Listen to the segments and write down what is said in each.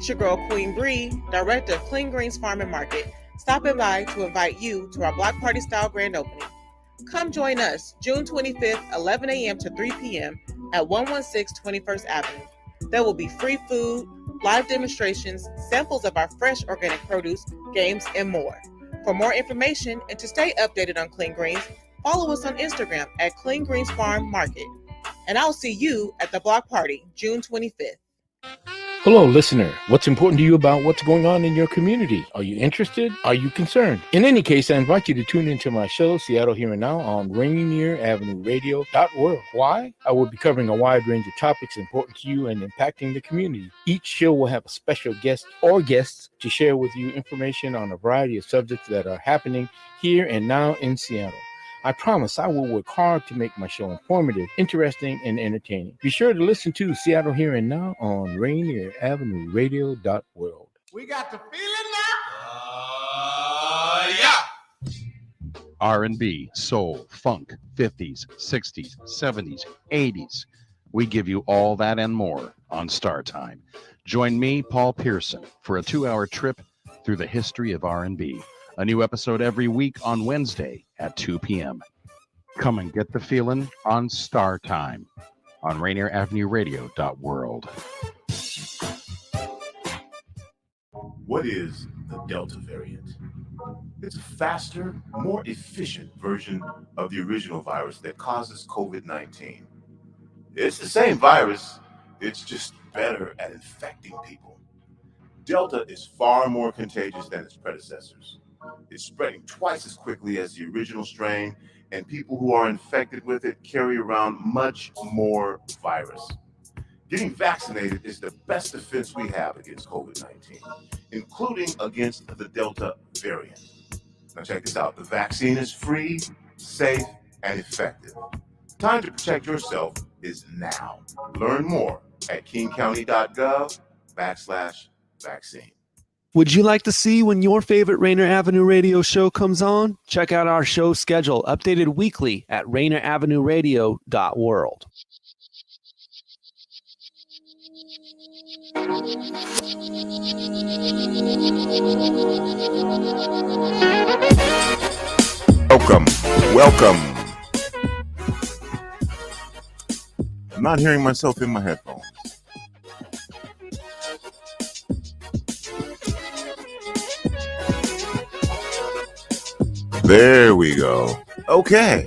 It's your girl, Queen Bree, Director of Clean Greens Farm and Market, stopping by to invite you to our Block Party Style grand opening. Come join us June 25th, 11 a.m. to 3 p.m. at 116 21st Avenue. There will be free food, live demonstrations, samples of our fresh organic produce, games, and more. For more information and to stay updated on Clean Greens, follow us on Instagram at Clean Greens Farm Market. And I'll see you at the Block Party, June 25th. Hello, listener. What's important to you about what's going on in your community? Are you interested? Are you concerned? In any case, I invite you to tune into my show, Seattle Here and Now, on Rainier Avenue Radio App. Why? I will be covering a wide range of topics important to you and impacting the community. Each show will have a special guest or guests to share with you information on a variety of subjects that are happening here and now in Seattle. I promise I will work hard to make my show informative, interesting, and entertaining. Be sure to listen to Seattle Here and Now on Rainier Avenue Radio World. We got the feeling now. Yeah. R&B, soul, funk, 50s, 60s, 70s, 80s. We give you all that and more on Star Time. Join me, Paul Pearson, for a 2-hour trip through the history of R&B. A new episode every week on Wednesday at 2 p.m. Come and get the feeling on Star Time on Rainier Avenue Radio World. What is the Delta variant? It's a faster, more efficient version of the original virus that causes COVID-19. It's the same virus, it's just better at infecting people. Delta is far more contagious than its predecessors. It's spreading twice as quickly as the original strain, and people who are infected with it carry around much more virus. Getting vaccinated is the best defense we have against COVID-19, including against the Delta variant. Now check this out. The vaccine is free, safe, and effective. Time to protect yourself is now. Learn more at kingcounty.gov/vaccine. Would you like to see when your favorite Rainier Avenue Radio show comes on? Check out our show schedule, updated weekly at rainieravenue.radio.world. Welcome. I'm not hearing myself in my headphones. There we go. Okay.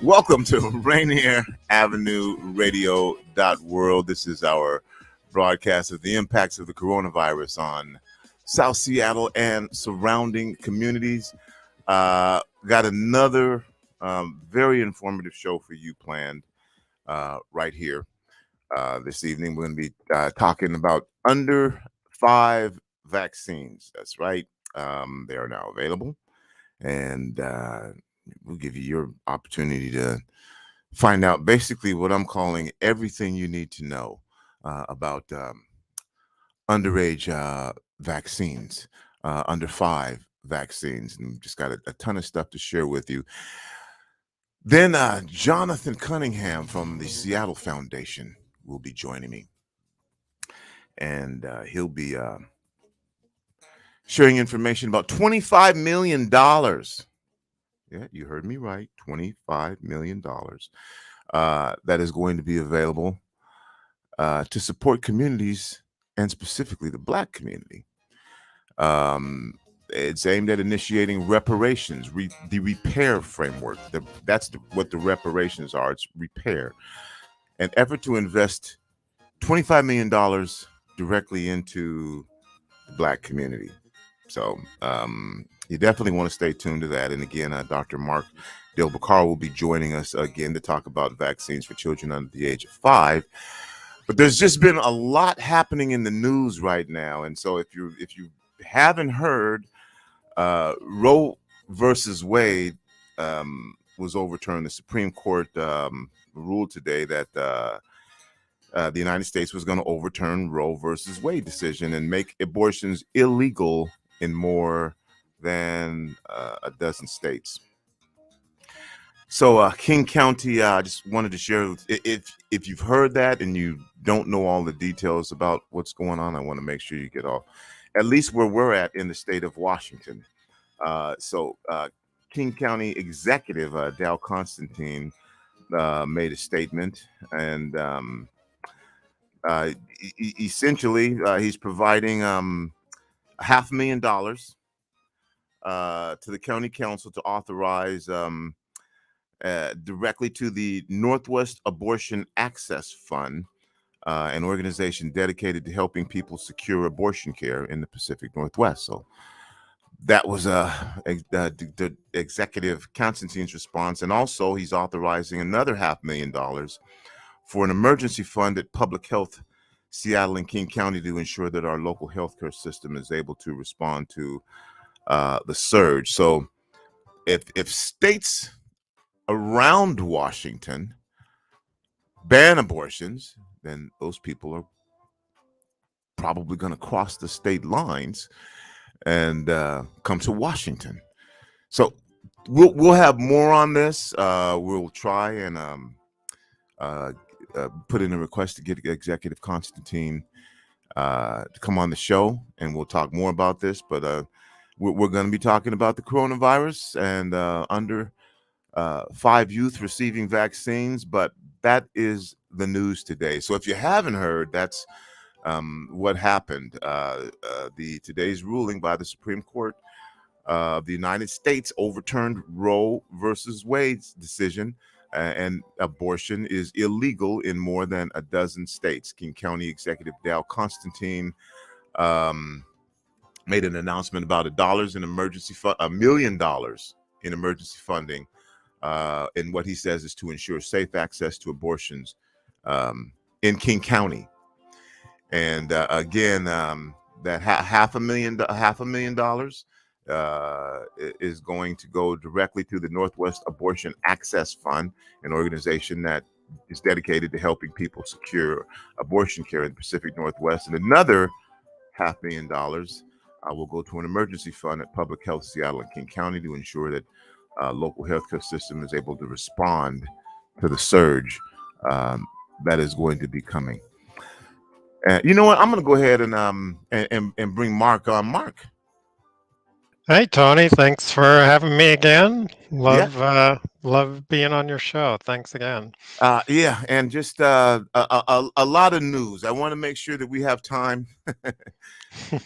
Welcome to Rainier Avenue Radio World. This is our broadcast of the impacts of the coronavirus on South Seattle and surrounding communities. Got another very informative show for you planned right here this evening. We're going to be talking about under 5 vaccines. That's right. They are now available. And we'll give you your opportunity to find out basically what I'm calling everything you need to know about underage vaccines, under 5 vaccines. And we've just got a ton of stuff to share with you. Then Jonathan Cunningham from the Seattle Foundation will be joining me. And he'll be sharing information about $25 million. Yeah, you heard me right. $25 million that is going to be available to support communities and specifically the Black community. It's aimed at initiating reparations, the repair framework. That's what the reparations are. It's repair. An effort to invest $25 million directly into the Black community. So you definitely want to stay tuned to that. And again, Dr. Mark Dilbakar will be joining us again to talk about vaccines for children under the age of 5. But there's just been a lot happening in the news right now. And so if you haven't heard, Roe versus Wade was overturned. The Supreme Court ruled today that the United States was going to overturn Roe versus Wade decision and make abortions illegal in more than a dozen states. So King County, I just wanted to share if you've heard that and you don't know all the details about what's going on, I want to make sure you get all, at least where we're at in the state of Washington. So King County Executive Dal Constantine made a statement, and essentially he's providing $500,000 to the county council to authorize directly to the Northwest Abortion Access Fund, an organization dedicated to helping people secure abortion care in the Pacific Northwest. So that was the executive Constantine's response. And also he's authorizing another $500,000 for an emergency fund at Public Health Seattle and King County to ensure that our local healthcare system is able to respond to the surge. So if states around Washington ban abortions, then those people are probably going to cross the state lines and come to Washington. So we'll have more on this. We'll try and put in a request to get Executive Constantine to come on the show, and we'll talk more about this. But we're going to be talking about the coronavirus and under 5 youth receiving vaccines. But that is the news today. So if you haven't heard, that's what happened. Today's ruling by the Supreme Court of the United States overturned Roe versus Wade's decision, and abortion is illegal in more than a dozen states. King County Executive Dal Constantine made an announcement about $1 million in emergency funding, and what he says is to ensure safe access to abortions in King County. And again, that $500,000 is going to go directly to the Northwest Abortion Access Fund, an organization that is dedicated to helping people secure abortion care in the Pacific Northwest. And another $500,000 will go to an emergency fund at Public Health Seattle and King County to ensure that local healthcare system is able to respond to the surge that is going to be coming. You know what? I'm going to go ahead and bring Mark on. Mark. Hey, Tony. Thanks for having me again. Love being on your show. Thanks again. Yeah, and just a lot of news. I want to make sure that we have time to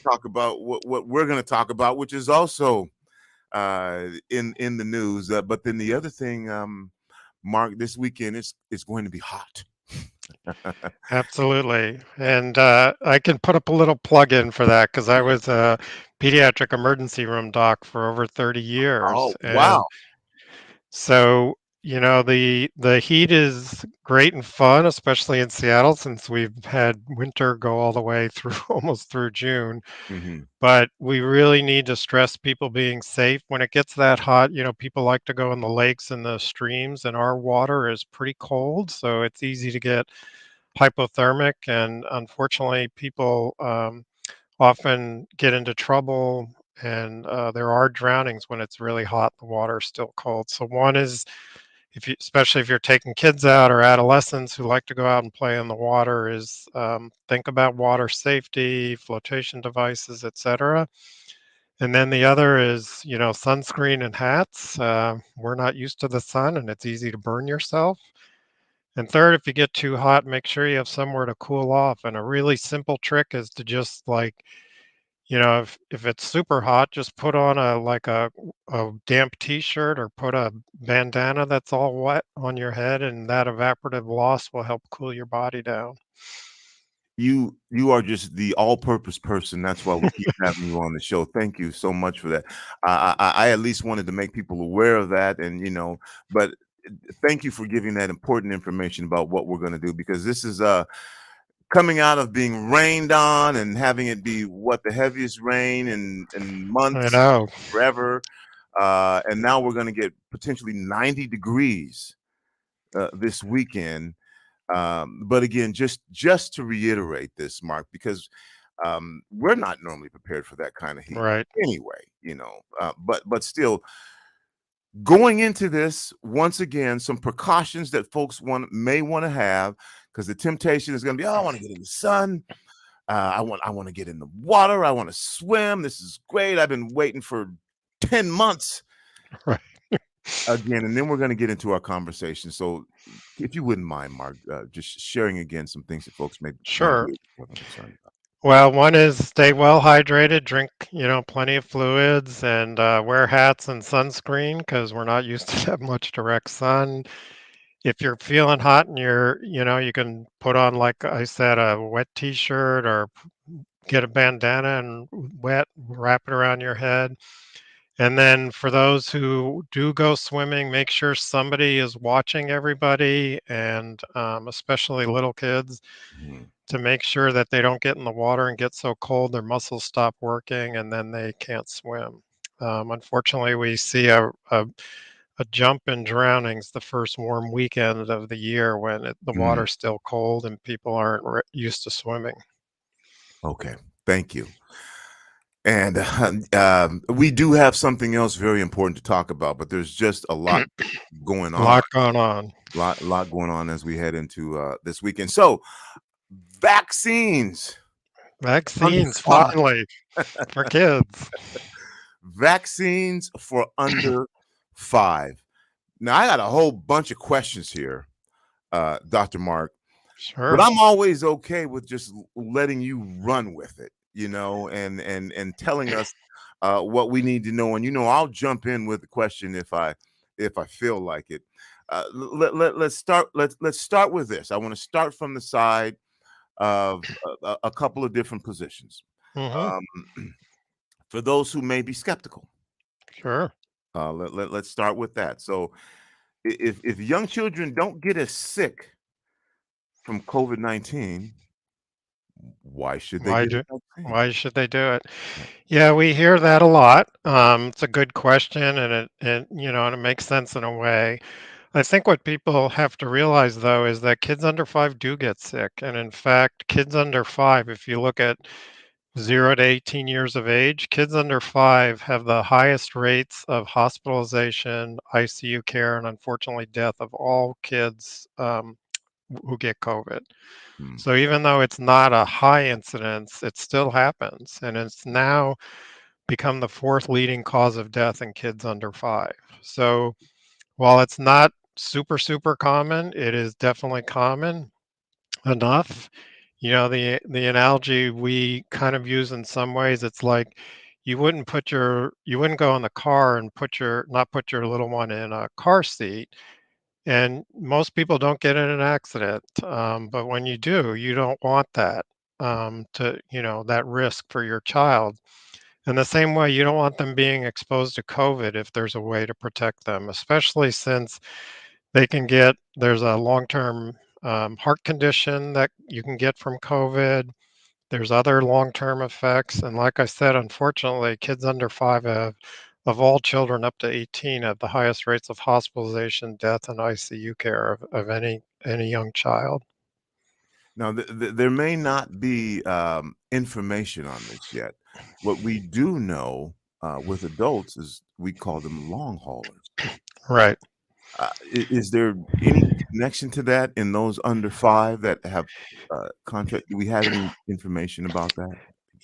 talk about what we're going to talk about, which is also in the news. But then the other thing, Mark, this weekend is going to be hot. Absolutely. And I can put up a little plug-in for that because I was a pediatric emergency room doc for over 30 years. Oh, wow. So, you know, the heat is great and fun, especially in Seattle, since we've had winter go all the way through almost through June. Mm-hmm. But we really need to stress people being safe. When it gets that hot, you know, people like to go in the lakes and the streams, and our water is pretty cold, so it's easy to get hypothermic. And unfortunately, people often get into trouble, and there are drownings when it's really hot. The water is still cold. So one is, especially if you're taking kids out or adolescents who like to go out and play in the water, is think about water safety, flotation devices, etc. And then the other is, you know, sunscreen and hats. We're not used to the sun, and it's easy to burn yourself. And third, if you get too hot, make sure you have somewhere to cool off. And a really simple trick is to just, like, you know, if it's super hot, just put on a damp t-shirt or put a bandana that's all wet on your head, and that evaporative loss will help cool your body down. You are just the all-purpose person. That's why we keep having you on the show. Thank you so much for that. I at least wanted to make people aware of that, and you know, but thank you for giving that important information about what we're going to do, because this is coming out of being rained on and having it be the heaviest rain in months, I know, forever, and now we're going to get potentially 90 degrees this weekend. But again, just to reiterate this, Mark, because we're not normally prepared for that kind of heat, right? Anyway, you know, but still, Going into this, once again, some precautions that folks may want to have, because the temptation is going to be, oh, I want to get in the sun. I want to get in the water. I want to swim. This is great. I've been waiting for 10 months Right. again, and then we're going to get into our conversation. So if you wouldn't mind, Mark, just sharing again some things that folks might Sure. be concerned about. Well, one is stay well hydrated, drink, plenty of fluids, and wear hats and sunscreen because we're not used to that much direct sun. If you're feeling hot and you can put on, like I said, a wet t-shirt or get a bandana and wrap it around your head. And then for those who do go swimming, make sure somebody is watching everybody, and especially little kids, Mhm. to make sure that they don't get in the water and get so cold their muscles stop working and then they can't swim. Unfortunately, we see a jump in drownings the first warm weekend of the year when the water's still cold and people aren't used to swimming. Okay, thank you. And we do have something else very important to talk about, but there's just a lot going A on. lot going on. Lot going on as we head into this weekend. So, vaccines. Vaccines, finally, for kids. Vaccines for under 5. Now, I got a whole bunch of questions here, Dr. Mark, Sure. but I'm always okay with just letting you run with it, and telling us what we need to know. And I'll jump in with the question if I feel like it. Let's start. Let's start with this. I want to start from the side of a couple of different positions. Mm-hmm. For those who may be skeptical, Sure. let's start with that. So, if young children don't get as sick from COVID-19, why should they Why get do a vaccine? why should they do it? Yeah, we hear that a lot. It's a good question, and it makes sense in a way. I think what people have to realize, though, is that kids under 5 do get sick. And in fact, kids under 5, if you look at 0 to 18 years of age, kids under 5 have the highest rates of hospitalization, ICU care, and unfortunately death of all kids who get COVID. Hmm. So even though it's not a high incidence, it still happens. And it's now become the 4th leading cause of death in kids under 5. So while it's not super common, it is definitely common enough. The analogy we kind of use in some ways, it's like you wouldn't go in the car and not put your little one in a car seat. And most people don't get in an accident. But when you do, you don't want that, that risk for your child. In the same way, you don't want them being exposed to COVID if there's a way to protect them, especially since there's a long-term heart condition that you can get from COVID. There's other long-term effects. And like I said, unfortunately, kids under 5 of all children up to 18 have the highest rates of hospitalization, death, and ICU care of any young child. Now, there may not be information on this yet. What we do know with adults is we call them long haulers. Right. Is there any connection to that in those under 5 that have contract? Do we have any information about that?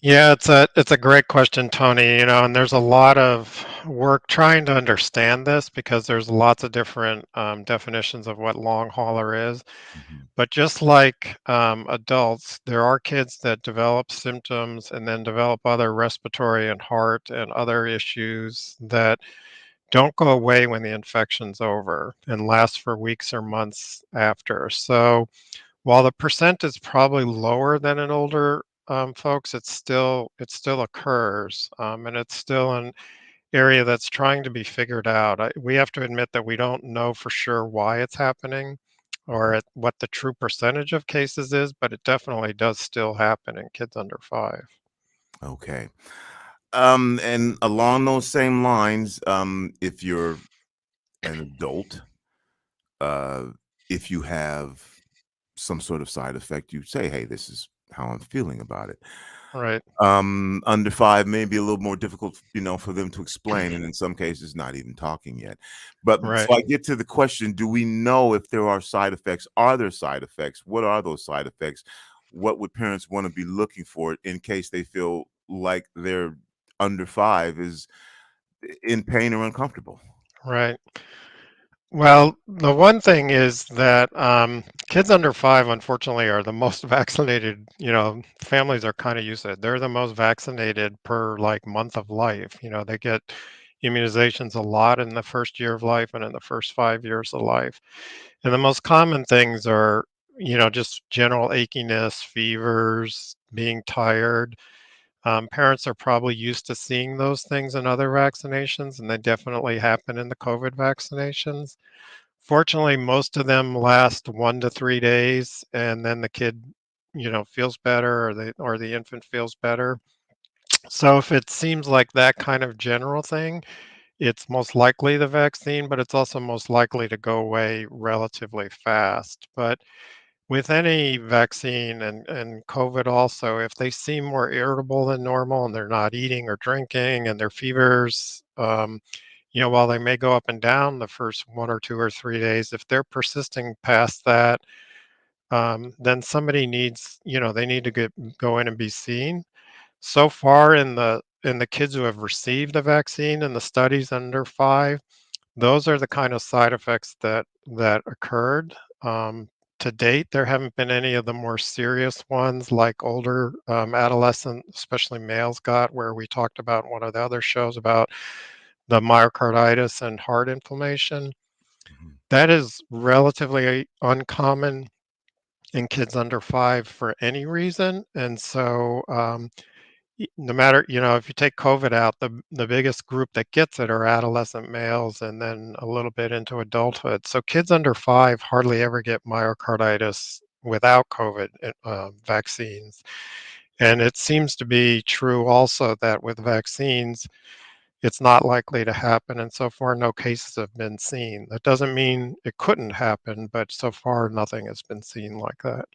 Yeah, it's a great question, Tony. And there's a lot of work trying to understand this because there's lots of different definitions of what long hauler is. Mhm. But just like adults, there are kids that develop symptoms and then develop other respiratory and heart and other issues that don't go away when the infection's over and last for weeks or months after. So while the percent is probably lower than in older folks, it still occurs, and it's still an area that's trying to be figured out. We have to admit that we don't know for sure why it's happening or what the true percentage of cases is, but it definitely does still happen in kids under 5. Okay. And along those same lines, if you're an adult, uh, if you have some sort of side effect, you say, "Hey, this is how I'm feeling about it." Right. Under 5 may be a little more difficult, for them to explain, and in some cases, not even talking yet. But Right. so I get to the question: do we know if there are side effects? Are there side effects? What are those side effects? What would parents want to be looking for in case they feel like their under 5 is in pain or uncomfortable? Right. Well, the one thing is that kids under 5, unfortunately, are the most vaccinated. Families are kind of used to it. They're the most vaccinated per like month of life. They get immunizations a lot in the first year of life and in the first 5 years of life. And the most common things are, just general achiness, fevers, being tired. Parents are probably used to seeing those things in other vaccinations, and they definitely happen in the COVID vaccinations. Fortunately, most of them last 1 to 3 days, and then the kid, feels better, or the infant feels better. So if it seems like that kind of general thing, it's most likely the vaccine, but it's also most likely to go away relatively fast. But with any vaccine and COVID also, if they seem more irritable than normal and they're not eating or drinking and their fevers, while they may go up and down the first 1 or 2 or 3 days, if they're persisting past that, then somebody they need to go in and be seen. So far in the kids who have received the vaccine in the studies under 5, those are the kind of side effects that occurred. To date, there haven't been any of the more serious ones like older adolescent, especially males, got, where we talked about in one of the other shows about the myocarditis and heart inflammation. Mhm. That is relatively uncommon in kids under 5 for any reason. And so, no matter, if you take COVID out, the biggest group that gets it are adolescent males and then a little bit into adulthood. So kids under 5 hardly ever get myocarditis without COVID vaccines. And it seems to be true also that with vaccines, it's not likely to happen. And so far, no cases have been seen. That doesn't mean it couldn't happen, but so far, nothing has been seen like that.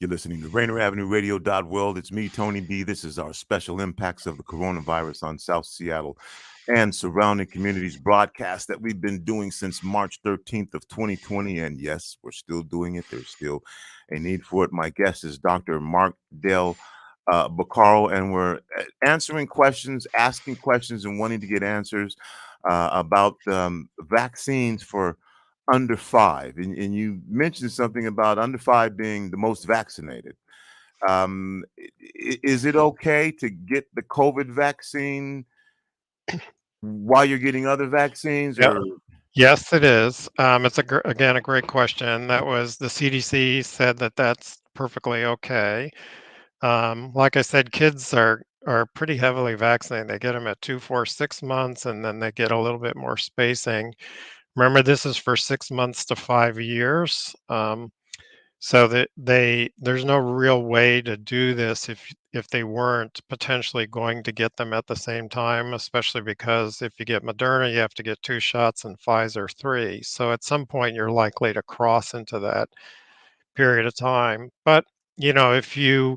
You're listening to Rainier Avenue Radio World. It's me, Tony B. This is our special impacts of the coronavirus on South Seattle and surrounding communities broadcast that we've been doing since March 13th of 2020. And yes, we're still doing it. There's still a need for it. My guest is Dr. Mark Del Baccaro, and we're answering questions, asking questions, and wanting to get answers about vaccines for under 5. And you mentioned something about under 5 being the most vaccinated. Is it okay to get the COVID vaccine while you're getting other vaccines, Yeah. or? Yes, it is. It's again a great question. That was the CDC said that that's perfectly okay. Like I said, kids are pretty heavily vaccinated. They get them at 2, 4, 6 months, and then they get a little bit more spacing. Remember, this is for 6 months to 5 years. So that there's no real way to do this if they weren't potentially going to get them at the same time, especially because if you get Moderna, you have to get 2 shots and Pfizer 3. So at some point you're likely to cross into that period of time. But if you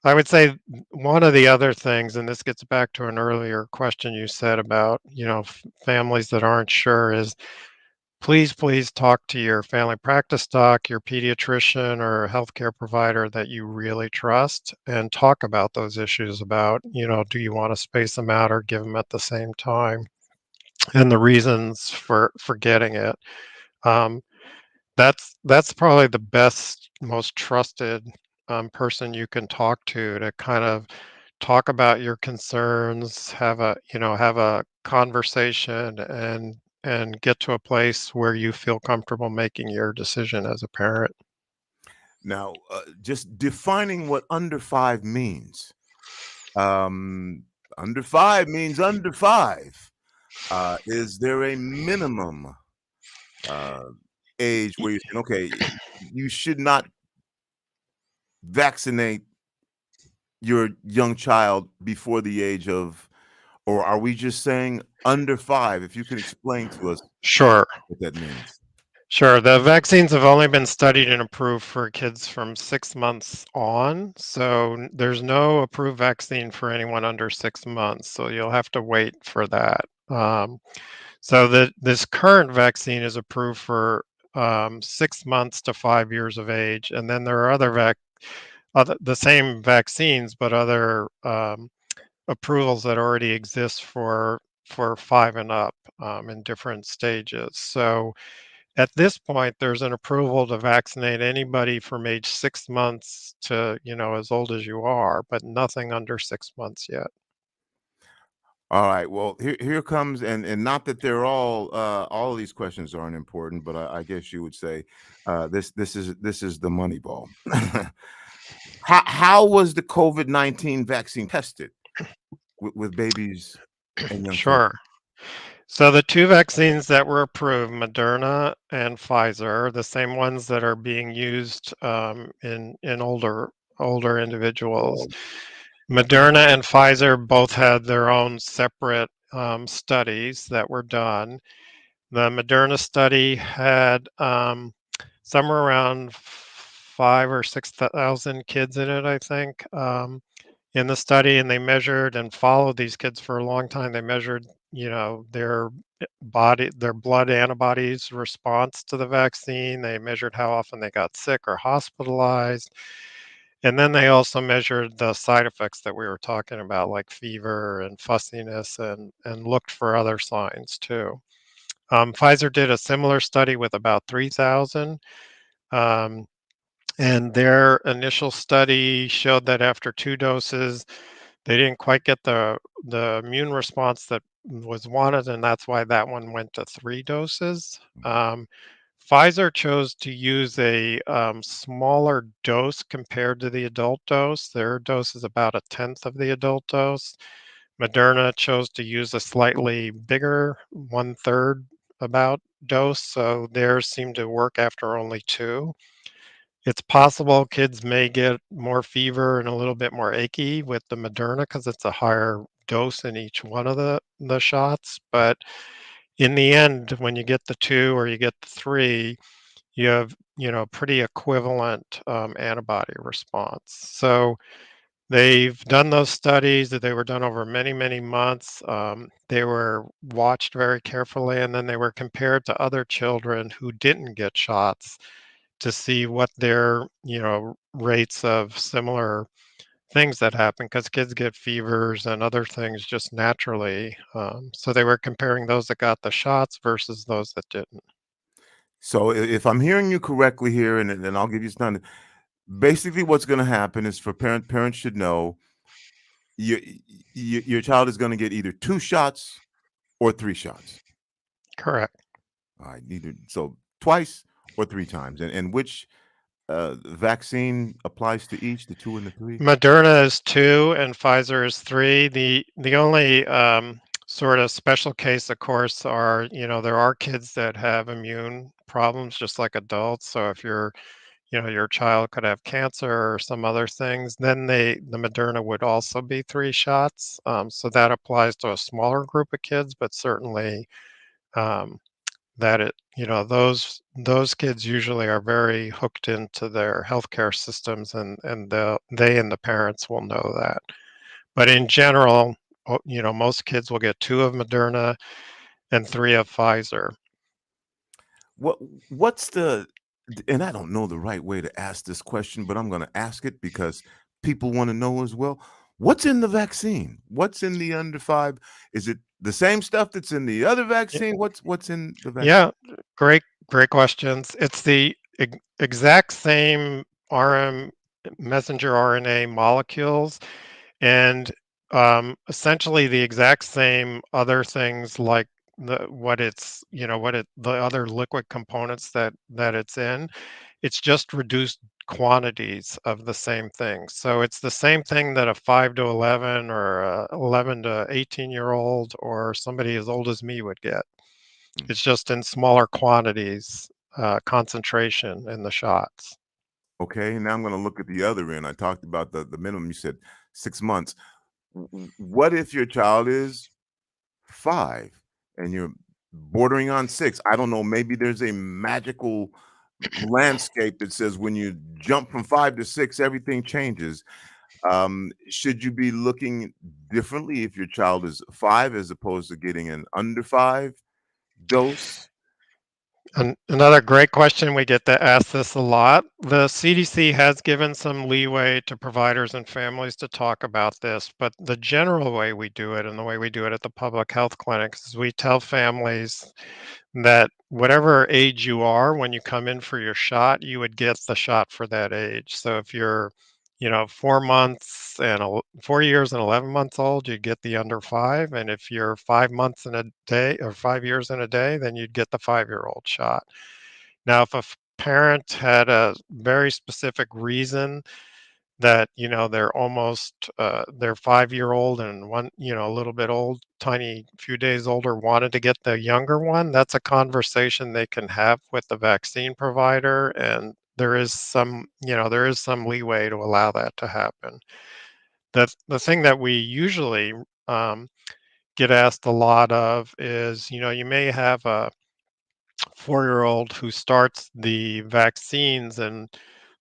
I would say one of the other things, and this gets back to an earlier question you said about, families that aren't sure, is please talk to your family practice doc, your pediatrician, or a healthcare provider that you really trust and talk about those issues about, do you want to space them out or give them at the same time and the reasons for getting it. Um, that's probably the best, most trusted person you can talk to kind of talk about your concerns, have a conversation, and get to a place where you feel comfortable making your decision as a parent. Now, just defining what under 5 means. Um, Under 5 means under 5. Is there a minimum uh, age Y- where you're saying, okay, you should not vaccinate your young child before the age of, or are we just saying under 5? If you could explain to us Sure. what that means. Sure. The vaccines have only been studied and approved for kids from 6 months on. So there's no approved vaccine for anyone under 6 months. So you'll have to wait for that. So this current vaccine is approved for 6 months to 5 years of age. And then there are the same vaccines, but other approvals that already exist for 5 and up in different stages. So at this point, there's an approval to vaccinate anybody from age 6 months to, as old as you are, but nothing under 6 months yet. All right. Well, here comes, and not that they're all of these questions aren't important, but I guess you would say this is the money ball. How was the COVID-19 vaccine tested with babies and young children? Sure. So the two vaccines that were approved, Moderna and Pfizer, are the same ones that are being used in older individuals. Moderna and Pfizer both had their own separate studies that were done. The Moderna study had somewhere around 5 or 6 thousand kids in it, I think, in the study, and they measured and followed these kids for a long time. They measured, their blood antibodies response to the vaccine. They measured how often they got sick or hospitalized. And then they also measured the side effects that we were talking about, like fever and fussiness, and looked for other signs too. Pfizer did a similar study with about 3,000. And their initial study showed that after 2 doses, they didn't quite get the immune response that was wanted, and that's why that one went to 3 doses. Pfizer chose to use a smaller dose compared to the adult dose. Their dose is about 1/10 of the adult dose. Moderna chose to use a slightly bigger, 1/3 about dose, so theirs seemed to work after only 2. It's possible kids may get more fever and a little bit more achy with the Moderna because it's a higher dose in each one of the shots. But in the end, when you get the 2 or you get the 3, you have, pretty equivalent antibody response. So they've done those studies that they were done over many, many months. They were watched very carefully, and then they were compared to other children who didn't get shots to see what their, rates of similar things that happen, because kids get fevers and other things just naturally. So they were comparing those that got the shots versus those that didn't. So if I'm hearing you correctly here, and then I'll give you some time. Basically, what's going to happen is for parents should know your child is going to get either 2 shots or 3 shots. Correct. All right, so twice or 3 times, and which vaccine applies to each, the 2 and the 3? Moderna is 2 and Pfizer is 3. The only sort of special case, of course, are, there are kids that have immune problems just like adults. So if your child could have cancer or some other things, then the Moderna would also be 3 shots. So that applies to a smaller group of kids, but certainly that those kids usually are very hooked into their healthcare systems, and they and the parents will know that. But in general, most kids will get 2 of Moderna and 3 of Pfizer. What's the, and I don't know the right way to ask this question, but I'm going to ask it because people want to know as well. What's in the vaccine? What's in the under 5? Is it the same stuff that's in the other vaccine? What's in the vaccine? Yeah, great questions. It's the exact same messenger RNA molecules, and essentially the exact same other things, like the other liquid components that it's in. It's just reduced quantities of the same thing. So it's the same thing that a 5 to 11 or a 11 to 18-year-old or somebody as old as me would get. It's just in smaller quantities, concentration in the shots. Okay, now I'm going to look at the other end. I talked about the minimum. You said 6 months. What if your child is 5 and you're bordering on 6. I don't know. Maybe there's a magical landscape that says when you jump from 5 to 6, everything changes. Should you be looking differently if your child is 5 as opposed to getting an under 5 dose? Another great question. We get to ask this a lot. The CDC has given some leeway to providers and families to talk about this, but the general way we do it and the way we do it at the public health clinics is we tell families that whatever age you are when you come in for your shot, you would get the shot for that age. So if you're 4 years and 11 months old, you'd get the under 5. And if you're 5 months in a day or 5 years in a day, then you'd get the 5-year-old shot. Now, if a parent had a very specific reason that their 5-year-old and one a little bit old, tiny few days older, wanted to get the younger one, that's a conversation they can have with the vaccine provider, and there is some leeway to allow that to happen. The thing that we usually get asked a lot of is, you may have a 4-year-old who starts the vaccines, and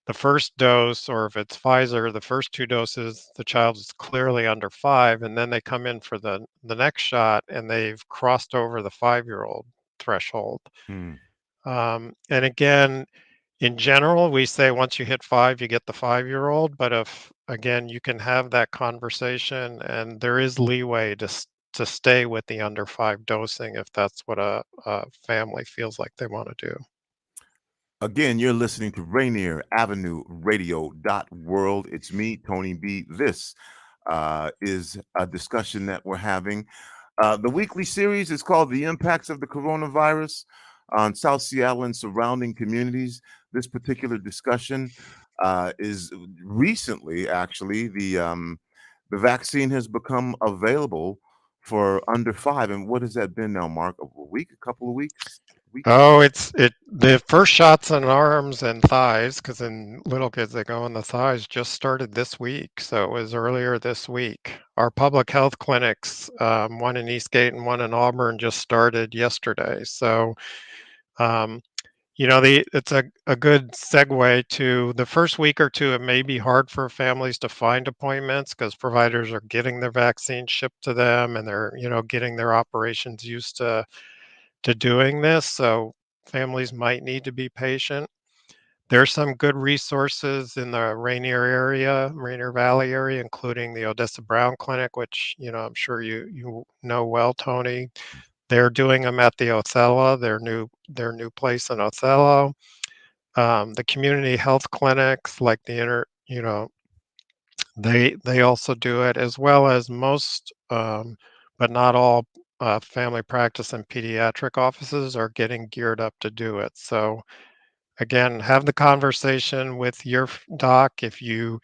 the first dose, or if it's Pfizer, the first 2 doses, the child is clearly under 5, and then they come in for the next shot, and they've crossed over the 5-year-old threshold. Hmm. And again, in general, we say once you hit 5, you get the 5-year-old. But if, again, you can have that conversation, and there is leeway to stay with the under 5 dosing if that's what a family feels like they want to do. Again, you're listening to Rainier Avenue Radio World. It's me, Tony B. This is a discussion that we're having. The weekly series is called The Impacts of the Coronavirus on South Seattle and surrounding communities. This particular discussion is recently, actually, the vaccine has become available for under 5. And what has that been now, Mark? A week, a couple of weeks? Oh, the first shots on arms and thighs, because in little kids they go in the thighs, just started this week. So it was earlier this week. Our public health clinics, one in Eastgate and one in Auburn, just started yesterday. So, it's a good segue to the first week or two. It may be hard for families to find appointments because providers are getting their vaccine shipped to them, and they're getting their operations used to doing this, so families might need to be patient. There's some good resources in the Rainier Valley area, including the Odessa Brown Clinic, which I'm sure you know well, Tony. They're doing them at the Othello, their new place in Othello. The community health clinics, like they also do it, as well as most, but not all, family practice and pediatric offices are getting geared up to do it. So again, have the conversation with your doc. If you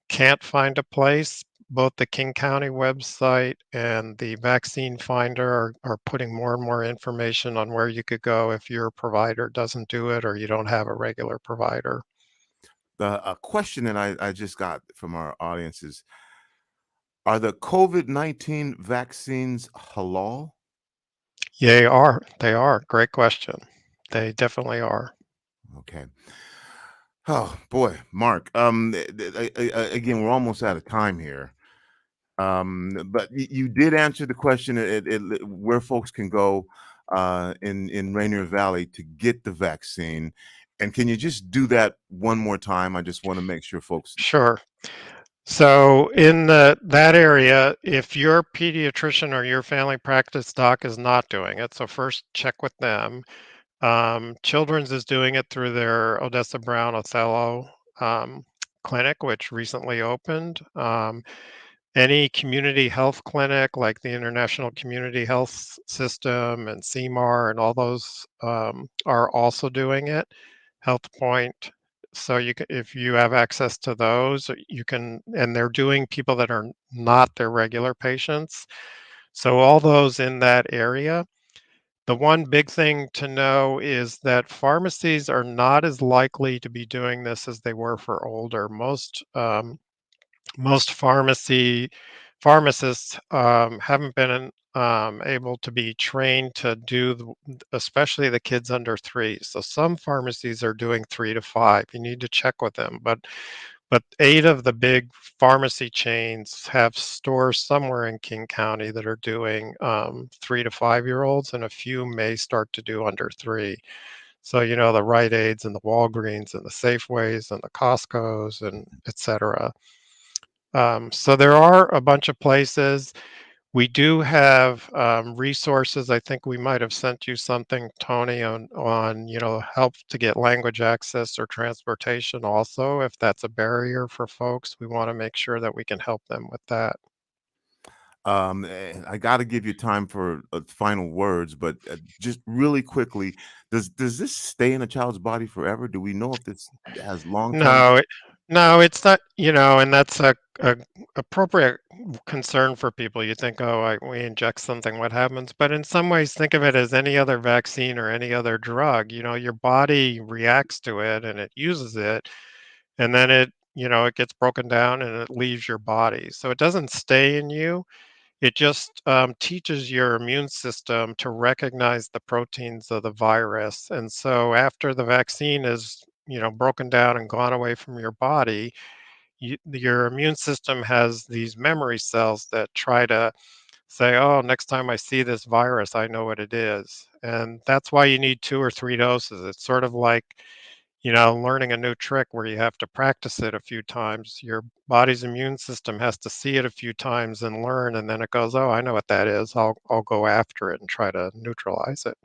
can't find a place, both the King County website and the Vaccine Finder are putting more and more information on where you could go if your provider doesn't do it or you don't have a regular provider. A question that I just got from our audience is, are the COVID-19 vaccines halal? They are. They are. Great question. They definitely are. Okay. Oh boy, Mark. Again, we're almost out of time here. But you did answer the question where folks can go in Rainier Valley to get the vaccine. And can you just do that one more time? I just want to make sure folks. Sure. So in that area, if your pediatrician or your family practice doc is not doing it, so first check with them. Children's is doing it through their Odessa Brown Othello clinic, which recently opened. Any community health clinic like the International Community Health System and CMAR and all those are also doing it. Health Point. So if you have access to those, you can, and they're doing people that are not their regular patients. So all those in that area. The one big thing to know is that pharmacies are not as likely to be doing this as they were for older. Most pharmacy pharmacists haven't been able to be trained to do, especially the kids under 3. So some pharmacies are doing 3 to 5. You need to check with them, but 8 of the big pharmacy chains have stores somewhere in King County that are doing 3 to 5-year-olds, and a few may start to do under 3. So, the Rite Aids and the Walgreens and the Safeways and the Costcos and et cetera. So there are a bunch of places. We do have resources. I think we might have sent you something, Tony, on help to get language access or transportation also. If that's a barrier for folks, we want to make sure that we can help them with that. I got to give you time for final words, but just really quickly, does this stay in a child's body forever? Do we know if this has long-term? No, it's not, and that's a appropriate concern for people. You think, oh, we inject something, what happens? But in some ways, think of it as any other vaccine or any other drug. Your body reacts to it and it uses it, and then it gets broken down and it leaves your body. So it doesn't stay in you. It just teaches your immune system to recognize the proteins of the virus. And so after the vaccine is, broken down and gone away from your body, your immune system has these memory cells that try to say, oh, next time I see this virus, I know what it is. And that's why you need 2 or 3 doses. It's sort of like, learning a new trick where you have to practice it a few times. Your body's immune system has to see it a few times and learn, and then it goes, oh, I know what that is. I'll go after it and try to neutralize it.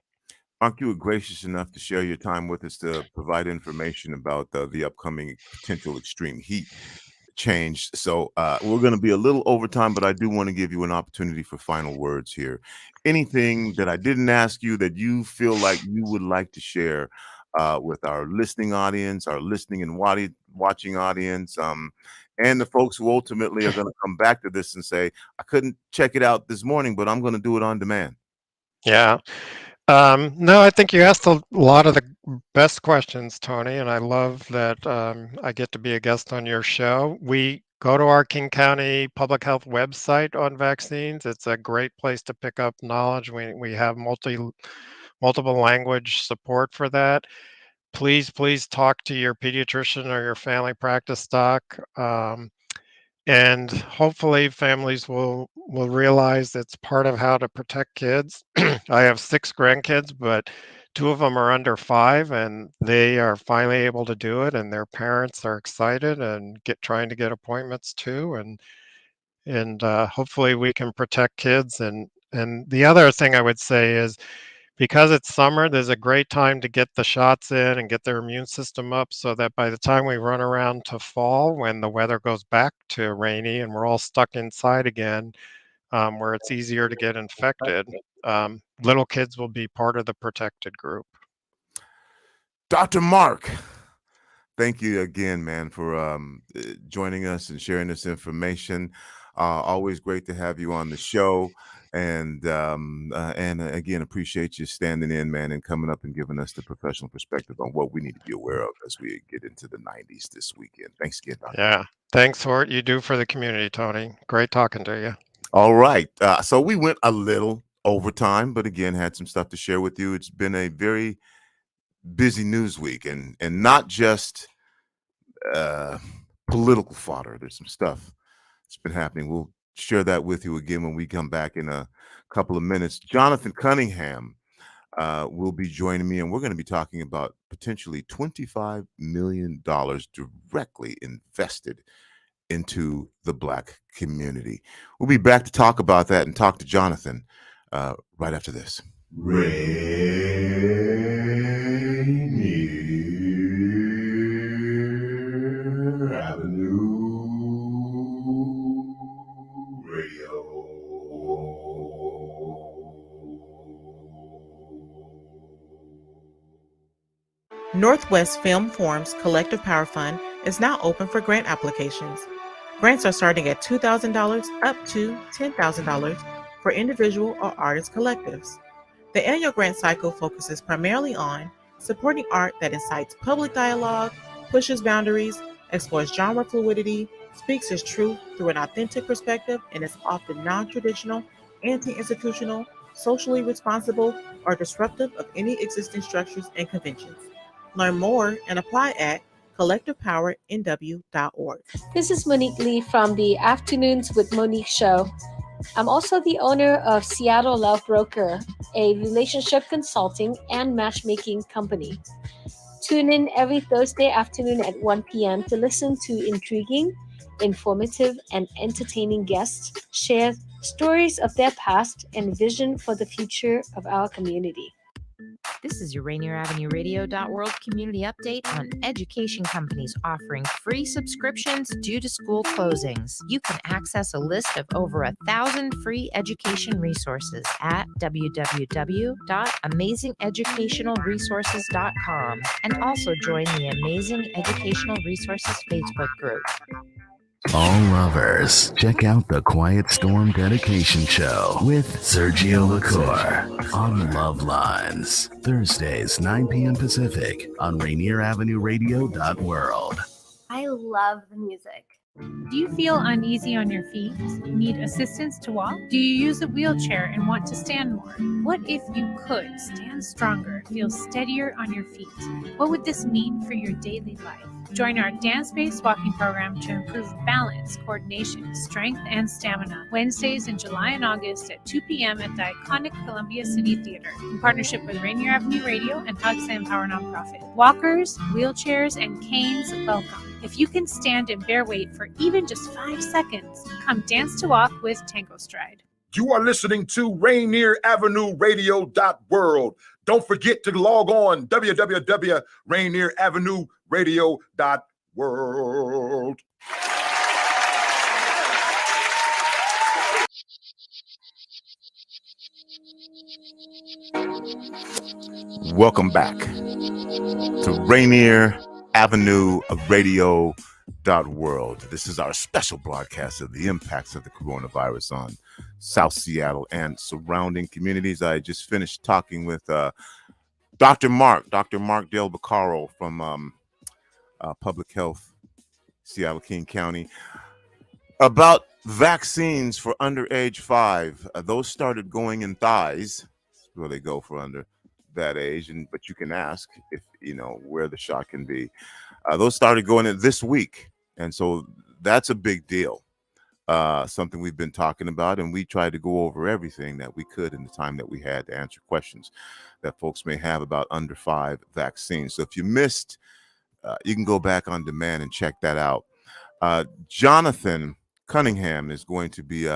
Aren't you gracious enough to share your time with us to provide information about the upcoming potential extreme heat change? So we're going to be a little over time, but I do want to give you an opportunity for final words here. Anything that I didn't ask you that you feel like you would like to share with our listening audience, our listening and watching audience, and the folks who ultimately are going to come back to this and say, I couldn't check it out this morning, but I'm going to do it on demand. Yeah. No, I think you asked a lot of the best questions, Tony, and I love that I get to be a guest on your show. We go to our King County Public Health website on vaccines. It's a great place to pick up knowledge. We have multiple language support for that. Please talk to your pediatrician or your family practice doc. And hopefully families will realize it's part of how to protect kids. I have 6 grandkids, but 2 of them are under 5, and they are finally able to do it, and their parents are excited and trying to get appointments too. And hopefully we can protect kids. And the other thing I would say is, because it's summer, there's a great time to get the shots in and get their immune system up, so that by the time we run around to fall, when the weather goes back to rainy and we're all stuck inside again, where it's easier to get infected, little kids will be part of the protected group. Dr. Mark, thank you again, man, for joining us and sharing this information. Always great to have you on the show. And again, appreciate you standing in, man, and coming up and giving us the professional perspective on what we need to be aware of as we get into the 90s this weekend. Thanks again, Dr. Yeah. Thanks for what you do for the community, Tony. Great talking to you. All right. So we went a little over time, but again, had some stuff to share with you. It's been a very busy news week, and not just political fodder. There's some stuff that's been happening. We'll share that with you again when we come back in a couple of minutes. Jonathan Cunningham will be joining me, and we're going to be talking about potentially $25 million directly invested into the Black community. We'll be back to talk about that and talk to Jonathan right after this. Rainier Avenue Radio. Northwest Film Forum's Collective Power Fund is now open for grant applications. Grants are starting at $2,000 up to $10,000 for individual or artist collectives. The annual grant cycle focuses primarily on supporting art that incites public dialogue, pushes boundaries, explores genre fluidity, speaks his truth through an authentic perspective and is often non-traditional, anti-institutional, socially responsible, or disruptive of any existing structures and conventions. Learn more and apply at collectivepowernw.org. This is Monique Lee from the Afternoons with Monique show. I'm also the owner of Seattle Love Broker, a relationship consulting and matchmaking company. Tune in every Thursday afternoon at 1 p.m. to listen to intriguing, informative, and entertaining guests share stories of their past and vision for the future of our community. This is your Rainier Avenue Radio.world community update on education companies offering free subscriptions due to school closings. You can access a list of over 1,000 free education resources at www.amazingeducationalresources.com and also join the Amazing Educational Resources Facebook group. All lovers, check out the Quiet Storm Dedication Show with Sergio LaCour on Love Lines. Thursdays, 9 p.m. Pacific on Rainier Avenue Radio.world. I love the music. Do you feel uneasy on your feet? Need assistance to walk? Do you use a wheelchair and want to stand more? What if you could stand stronger, feel steadier on your feet? What would this mean for your daily life? Join our dance-based walking program to improve balance, coordination, strength, and stamina. Wednesdays in July and August at 2 p.m. at the iconic Columbia City Theater in partnership with Rainier Avenue Radio and Hugs and Power Nonprofit. Walkers, wheelchairs, and canes welcome. If you can stand and bear weight for even just 5 seconds, come dance to walk with Tango Stride. You are listening to Rainier Avenue Radio.world. Don't forget to log on www.rainieravenueradio.world. Welcome back to Rainier Avenue Radio.world. This is our special broadcast of the impacts of the coronavirus on South Seattle and surrounding communities. I just finished talking with Dr. Mark Del Beccaro from Public Health, Seattle, King County, about vaccines for underage 5. Those started going in thighs, where they go for under that age, but you can ask if you know where the shot can be. Those started going in this week, and so that's a big deal. Something we've been talking about, and we tried to go over everything that we could in the time that we had to answer questions that folks may have about under 5 vaccines. So if you missed, you can go back on demand and check that out. Jonathan Cunningham is going to be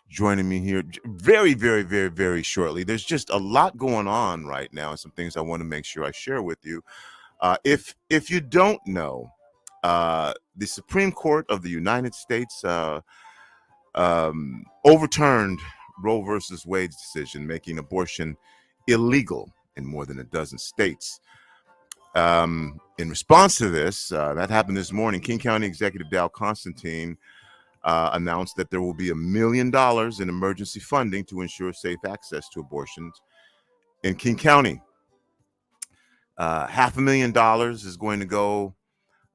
joining me here very, very, very, very shortly. There's just a lot going on right now and some things I want to make sure I share with you. If you don't know, the Supreme Court of the United States overturned Roe versus Wade's decision, making abortion illegal in more than a dozen states. In response to this, that happened this morning, King County Executive Dal Constantine announced that there will be $1 million in emergency funding to ensure safe access to abortions in King County. $500,000 is going to go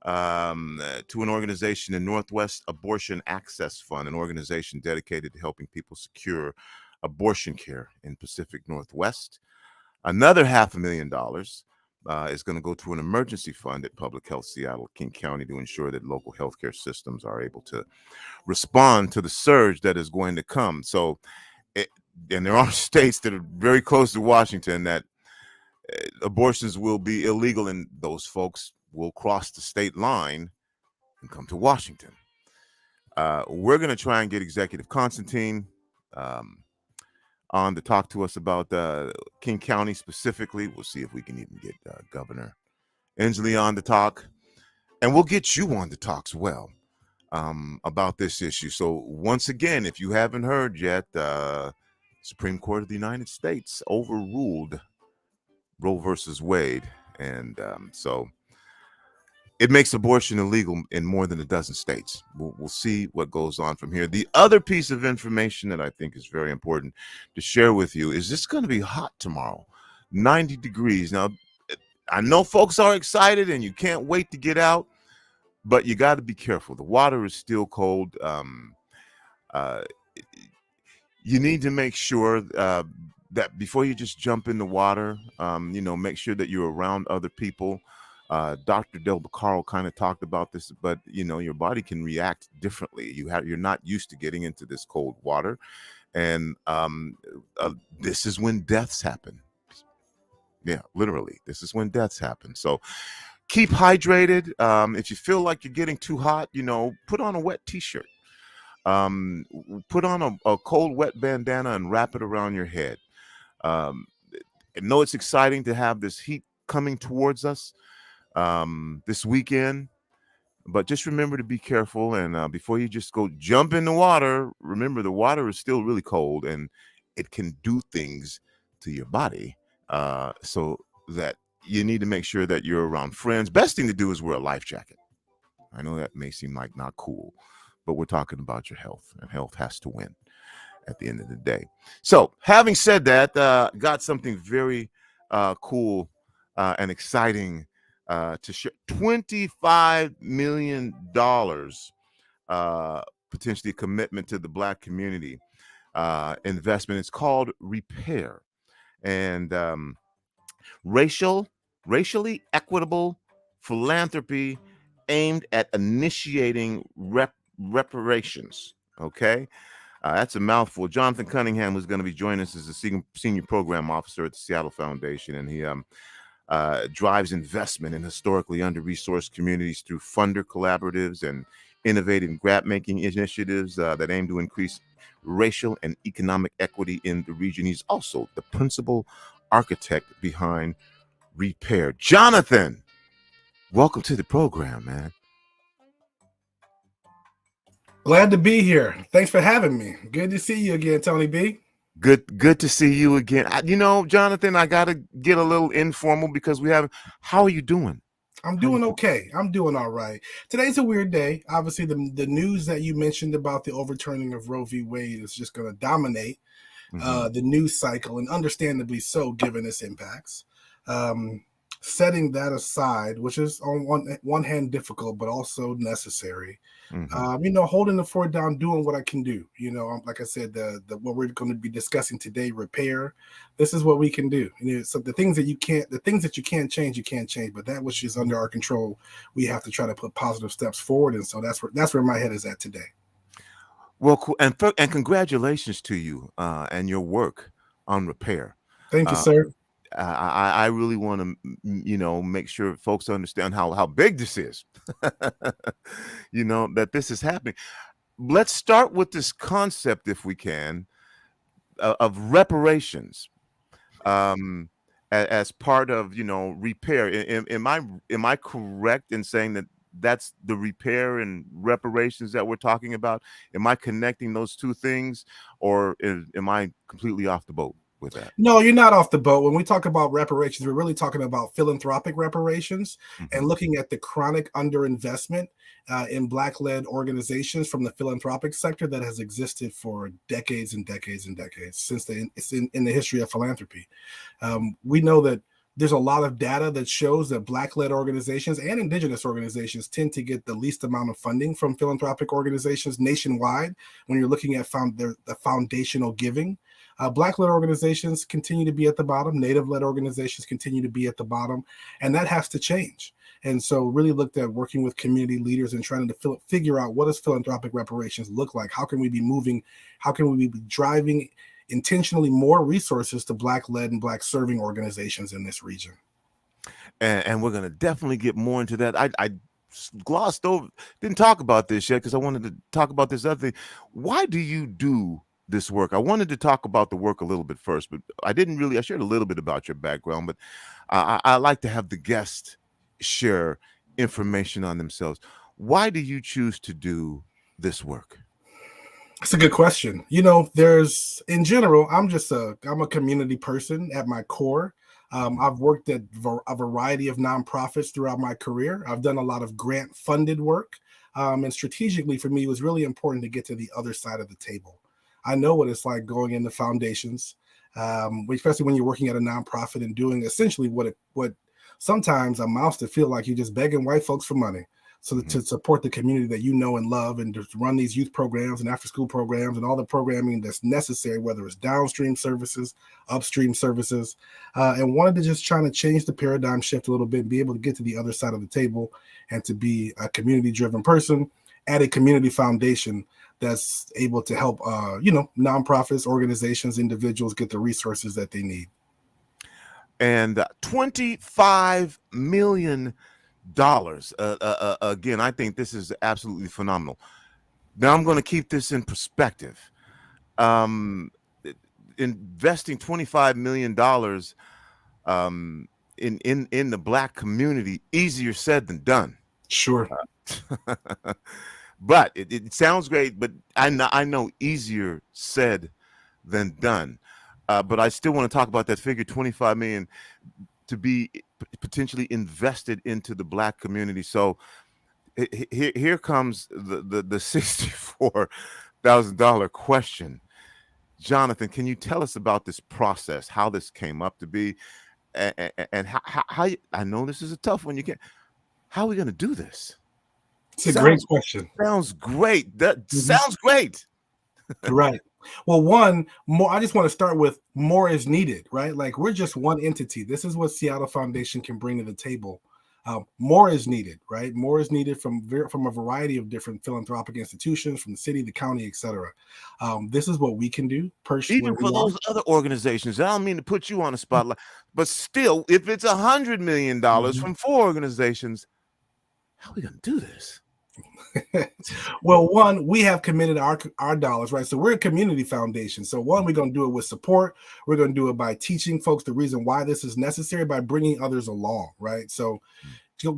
to an organization in Northwest Abortion Access Fund, an organization dedicated to helping people secure abortion care in Pacific Northwest. Another $500,000 is going to go to an emergency fund at Public Health Seattle, King County, to ensure that local healthcare systems are able to respond to the surge that is going to come. So, and there are states that are very close to Washington that abortions will be illegal, and those folks will cross the state line and come to Washington. We're going to try and get Executive Constantine on to talk to us about King County specifically. We'll see if we can even get Governor Inslee on to talk, and we'll get you on to talk as well about this issue. So once again, if you haven't heard yet, Supreme Court of the United States overruled Roe versus Wade, and so it makes abortion illegal in more than a dozen states. We'll see what goes on from here. The other piece of information that I think is very important to share with you is it's going to be hot tomorrow, 90 degrees. Now, I know folks are excited and you can't wait to get out, but you got to be careful. The water is still cold. Uh, you need to make sure that before you just jump in the water, make sure that you're around other people. Dr. Del Bacaro kind of talked about this, but your body can react differently. You're not used to getting into this cold water, and this is when deaths happen. Yeah, literally, this is when deaths happen. So keep hydrated. If you feel like you're getting too hot, put on a wet T-shirt. Put on a cold, wet bandana and wrap it around your head. I know it's exciting to have this heat coming towards us this weekend, but just remember to be careful. And before you just go jump in the water, remember the water is still really cold and it can do things to your body. So that you need to make sure that you're around friends. Best thing to do is wear a life jacket. I know that may seem like not cool, but we're talking about your health, and health has to win at the end of the day. So having said that, got something very cool and exciting to share. $25 million potentially commitment to the Black community investment. It's called Repair, and racially equitable philanthropy aimed at initiating reparations. Okay, that's a mouthful. Jonathan Cunningham, who's going to be joining us as a senior program officer at the Seattle Foundation, and he drives investment in historically under-resourced communities through funder collaboratives and innovative grant-making initiatives that aim to increase racial and economic equity in the region. He's also the principal architect behind Repair. Jonathan, welcome to the program, man. Glad to be here. Thanks for having me. Good to see you again, Tony B. Good to see you again. Jonathan, I got to get a little informal because how are you doing? I'm doing okay. I'm doing all right. Today's a weird day. Obviously, the news that you mentioned about the overturning of Roe v. Wade is just going to dominate the news cycle, and understandably so, given its impacts. Setting that aside, which is on one hand difficult, but also necessary. Holding the fort down, doing what I can do. Like I said, what we're going to be discussing today, repair. This is what we can do. So the things that you can't change, you can't change. But that which is under our control, we have to try to put positive steps forward. And so that's where my head is at today. Well, cool. And congratulations to you and your work on Repair. Thank you, sir. I really want to, make sure folks understand how big this is, that this is happening. Let's start with this concept, if we can, of reparations as part of, repair. Am I correct in saying that that's the repair and reparations that we're talking about? Am I connecting those two things, or am I completely off the boat with that? No, you're not off the boat. When we talk about reparations, we're really talking about philanthropic reparations and looking at the chronic underinvestment in Black-led organizations from the philanthropic sector that has existed for decades and decades and decades since it's in the history of philanthropy. We know that there's a lot of data that shows that Black-led organizations and indigenous organizations tend to get the least amount of funding from philanthropic organizations nationwide when you're looking at the foundational giving. Black-led organizations continue to be at the bottom. Native-led organizations continue to be at the bottom. And that has to change. And so really looked at working with community leaders and trying to figure out what does philanthropic reparations look like? How can we be driving intentionally more resources to Black-led and Black-serving organizations in this region? And we're going to definitely get more into that. I glossed over, didn't talk about this yet because I wanted to talk about this other thing. Why do you do this work? I wanted to talk about the work a little bit first, but I shared a little bit about your background, but I like to have the guests share information on themselves. Why do you choose to do this work? That's a good question. In general, I'm a community person at my core. I've worked at a variety of nonprofits throughout my career. I've done a lot of grant funded work. And strategically for me, it was really important to get to the other side of the table. I know what it's like going into foundations, especially when you're working at a nonprofit and doing essentially what sometimes amounts to feel like you're just begging white folks for money. So to support the community that you know and love, and to run these youth programs and after school programs and all the programming that's necessary, whether it's downstream services, upstream services, and wanted to just try to change the paradigm shift a little bit and be able to get to the other side of the table and to be a community driven person at a community foundation that's able to help, nonprofits, organizations, individuals get the resources that they need. And $25 million. Again, I think this is absolutely phenomenal. Now I'm going to keep this in perspective. Investing $25 million in the Black community, easier said than done. Sure. But it sounds great, but I know easier said than done. But I still want to talk about that figure, 25 million, to be potentially invested into the Black community. So here comes the $64,000 question. Jonathan, can you tell us about this process, how this came up to be, and how I know this is a tough one. How are we going to do this? It's a great question. Sounds great. That sounds great. Right. Well, I just want to start with more is needed, right? Like, we're just one entity. This is what Seattle Foundation can bring to the table. More is needed, right? More is needed from a variety of different philanthropic institutions, from the city, the county, etc. This is what we can do personally. Even for those other organizations. I don't mean to put you on a spotlight, but still, if it's $100 million from 4 organizations, how are we going to do this? Well, one, we have committed our dollars, right? So we're a community foundation. So one, we're going to do it with support. We're going to do it by teaching folks the reason why this is necessary, by bringing others along, right? So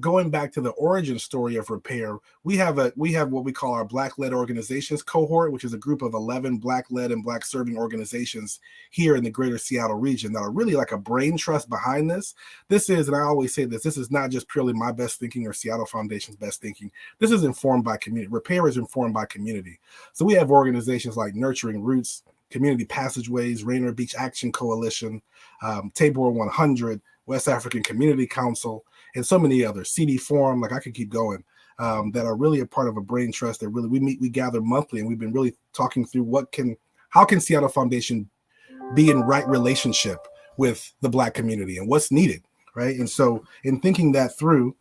going back to the origin story of Repair, we have what we call our Black-led organizations cohort, which is a group of 11 Black-led and Black-serving organizations here in the greater Seattle region that are really like a brain trust behind this. This is, and I always say this is not just purely my best thinking or Seattle Foundation's best thinking. This is informed by community. Repair is informed by community. So we have organizations like Nurturing Roots, Community Passageways, Rainier Beach Action Coalition, Tabor 100, West African Community Council, and so many others, CD Forum, like I could keep going, that are really a part of a brain trust that really we gather monthly, and we've been really talking through how can Seattle Foundation be in right relationship with the Black community and what's needed, right? And so in thinking that through,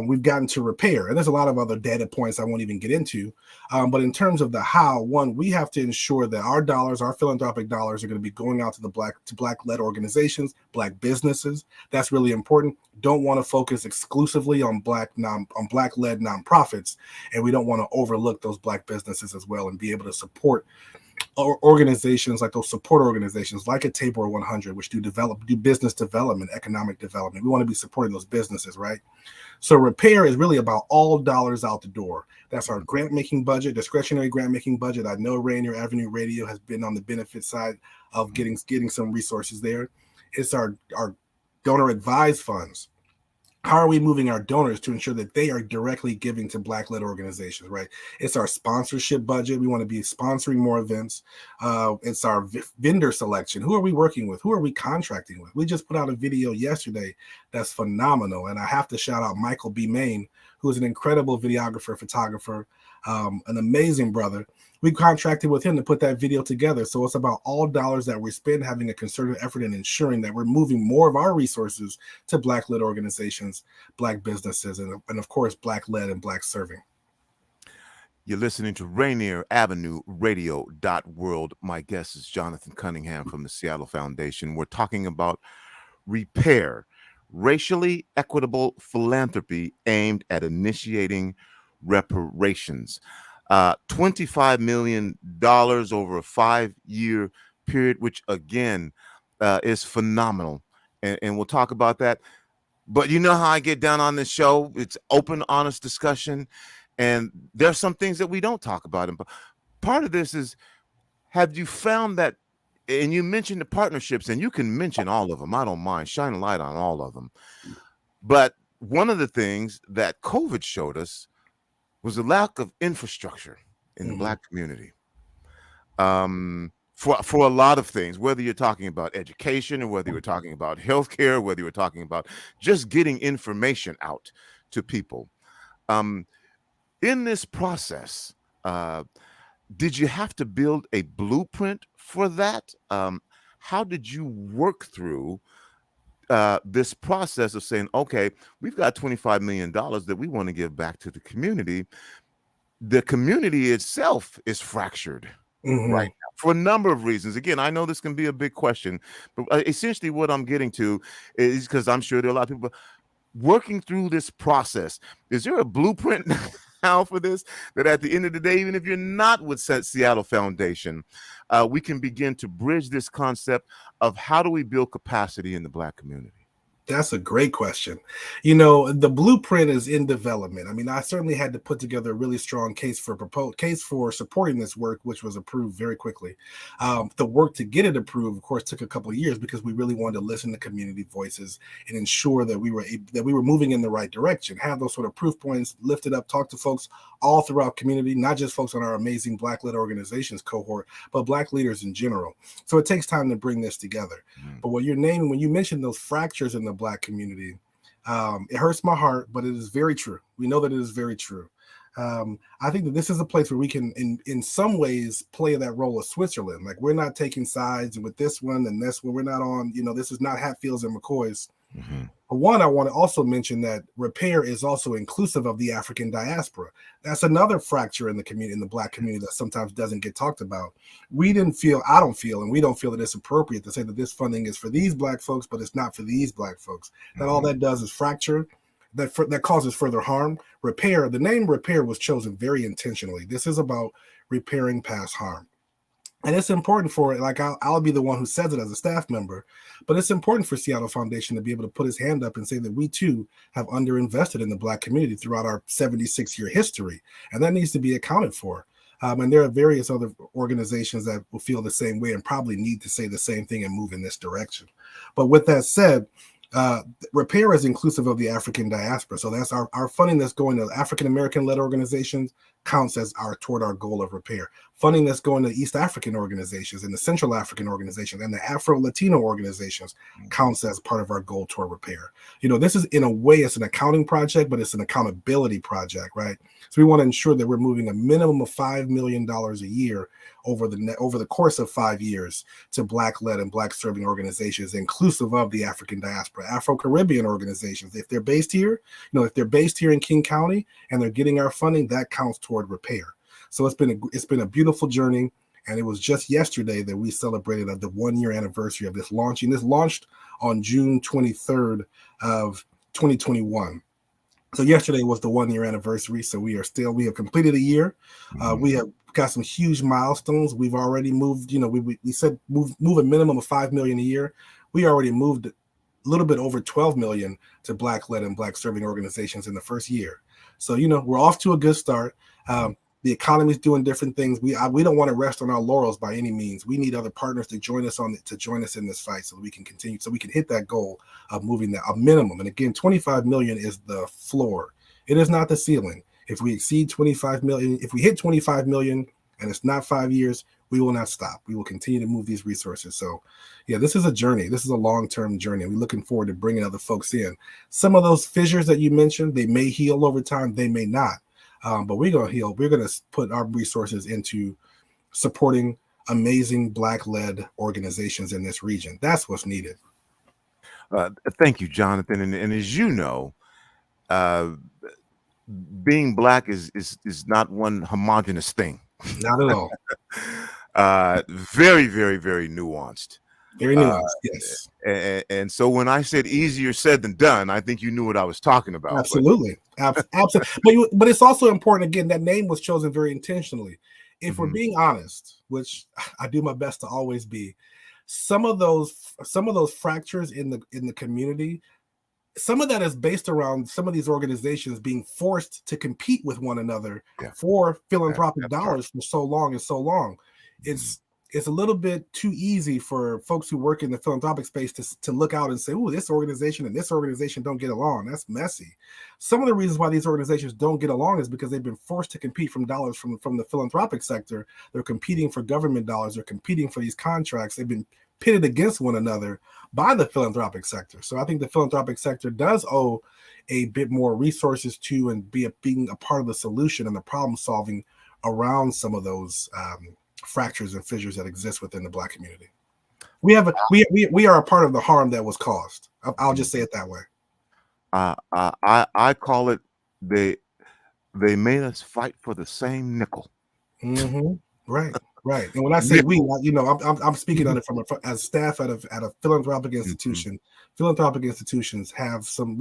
we've gotten to Repair, and there's a lot of other data points I won't even get into, but in terms of the how, one, we have to ensure that our dollars, our philanthropic dollars, are going to be going out to Black-led organizations, Black businesses. That's really important. Don't want to focus exclusively on Black-led nonprofits, and we don't want to overlook those Black businesses as well, and be able to support organizations like those support organizations like a Tabor 100, which do business development, economic development. We want to be supporting those businesses, right? So Repair is really about all dollars out the door. That's our grant making budget, discretionary grant making budget. I know Rainier Avenue Radio has been on the benefit side of getting some resources there. It's our donor advised funds. How are we moving our donors to ensure that they are directly giving to Black-led organizations, right? It's our sponsorship budget. We want to be sponsoring more events. It's our vendor selection. Who are we working with? Who are we contracting with? We just put out a video yesterday that's phenomenal. And I have to shout out Michael B. Main, who is an incredible videographer, photographer, an amazing brother. We contracted with him to put that video together. So it's about all dollars that we spend, having a concerted effort in ensuring that we're moving more of our resources to Black-led organizations, Black businesses, and of course, Black-led and Black-serving. You're listening to Rainier Avenue Radio .world. My guest is Jonathan Cunningham from the Seattle Foundation. We're talking about Repair, racially equitable philanthropy aimed at initiating reparations. $25 million over a 5-year period, which again is phenomenal. And we'll talk about that. But you know how I get down on this show. It's open, honest discussion. And there's some things that we don't talk about. And part of this is, have you found that, and you mentioned the partnerships, and you can mention all of them. I don't mind. Shine a light on all of them. But one of the things that COVID showed us was the lack of infrastructure in the Black community for a lot of things, whether you're talking about education or whether you're talking about healthcare, whether you're talking about just getting information out to people. In this process, did you have to build a blueprint for that? How did you work through this process of saying, okay, we've got $25 million that we want to give back to the community? The community itself is fractured right now for a number of reasons. Again, I know this can be a big question, but essentially what I'm getting to is, because I'm sure there are a lot of people working through this process. Is there a blueprint now for this, that at the end of the day, even if you're not with Seattle Foundation, we can begin to bridge this concept of how do we build capacity in the Black community? That's a great question. You know, the blueprint is in development. I mean, I certainly had to put together a really strong case for supporting this work, which was approved very quickly. The work to get it approved, of course, took a couple of years because we really wanted to listen to community voices and ensure that we were moving in the right direction. Have those sort of proof points lifted up, talk to folks all throughout community, not just folks on our amazing Black-led organizations cohort, but Black leaders in general. So it takes time to bring this together. But what you're naming, when you mention those fractures in the Black community, it hurts my heart, but it is very true. We know that it is very true. I think that this is a place where we can, in some ways, play that role of Switzerland. Like, we're not taking sides with this one and this one. We're not on, this is not Hatfields and McCoys. One, I want to also mention that repair is also inclusive of the African diaspora. That's another fracture in the community, in the Black community, that sometimes doesn't get talked about. I don't feel that it's appropriate to say that this funding is for these Black folks, but it's not for these Black folks. That all that does is fracture. That causes further harm. Repair, the name repair was chosen very intentionally. This is about repairing past harm. And it's important for it, like I'll be the one who says it as a staff member, but it's important for Seattle Foundation to be able to put his hand up and say that we too have underinvested in the Black community throughout our 76-year history. And that needs to be accounted for. And there are various other organizations that will feel the same way and probably need to say the same thing and move in this direction. But with that said, repair is inclusive of the African diaspora. So that's our funding that's going to African-American led organizations counts as toward our goal of repair. Funding that's going to East African organizations and the Central African organizations and the Afro-Latino organizations counts as part of our goal toward repair. This is, in a way, it's an accounting project, but it's an accountability project, right? So we want to ensure that we're moving a minimum of $5 million a year over the course of 5 years to Black-led and Black-serving organizations, inclusive of the African diaspora, Afro-Caribbean organizations. If they're based here, in King County and they're getting our funding, that counts toward repair. So it's been a beautiful journey, and it was just yesterday that we celebrated the 1-year anniversary of this launching. This launched on June 23rd of 2021. So yesterday was the 1-year anniversary. So we have completed a year. We have got some huge milestones. We've already moved, we said move a minimum of $5 million a year. We already moved a little bit over 12 million to Black-led and Black-serving organizations in the first year. So, we're off to a good start. The economy is doing different things. We don't want to rest on our laurels by any means. We need other partners to join us in this fight so that we can continue, so we can hit that goal of moving that a minimum. And again, 25 million is the floor. It is not the ceiling. If we exceed 25 million, if we hit 25 million and it's not 5 years, we will not stop. We will continue to move these resources. So yeah, this is a journey. This is a long-term journey. We're looking forward to bringing other folks in. Some of those fissures that you mentioned, they may heal over time. They may not. But we're going to heal. We're going to put our resources into supporting amazing Black-led organizations in this region. That's what's needed. Thank you, Jonathan. And as you know, being Black is not one homogenous thing. Not at all. Very, very, very nuanced. Very nuanced, yes. And so when I said easier said than done, I think you knew what I was talking about. Absolutely. Absolutely. But it's also important, again, that name was chosen very intentionally. If we're being honest, which I do my best to always be, some of those fractures in the community, some of that is based around some of these organizations being forced to compete with one another for philanthropic dollars for so long and so long. It's a little bit too easy for folks who work in the philanthropic space to look out and say, "Oh, this organization and this organization don't get along." That's messy. Some of the reasons why these organizations don't get along is because they've been forced to compete from dollars from the philanthropic sector. They're competing for government dollars. They're competing for these contracts. They've been pitted against one another by the philanthropic sector. So I think the philanthropic sector does owe a bit more resources to and being a part of the solution and the problem solving around some of those fractures and fissures that exist within the Black community. We are a part of the harm that was caused. I'll just say it that way. I call it they made us fight for the same nickel. Mm-hmm. Right. And when I say we, I'm speaking on it as staff at a philanthropic institution. Mm-hmm. Philanthropic institutions have some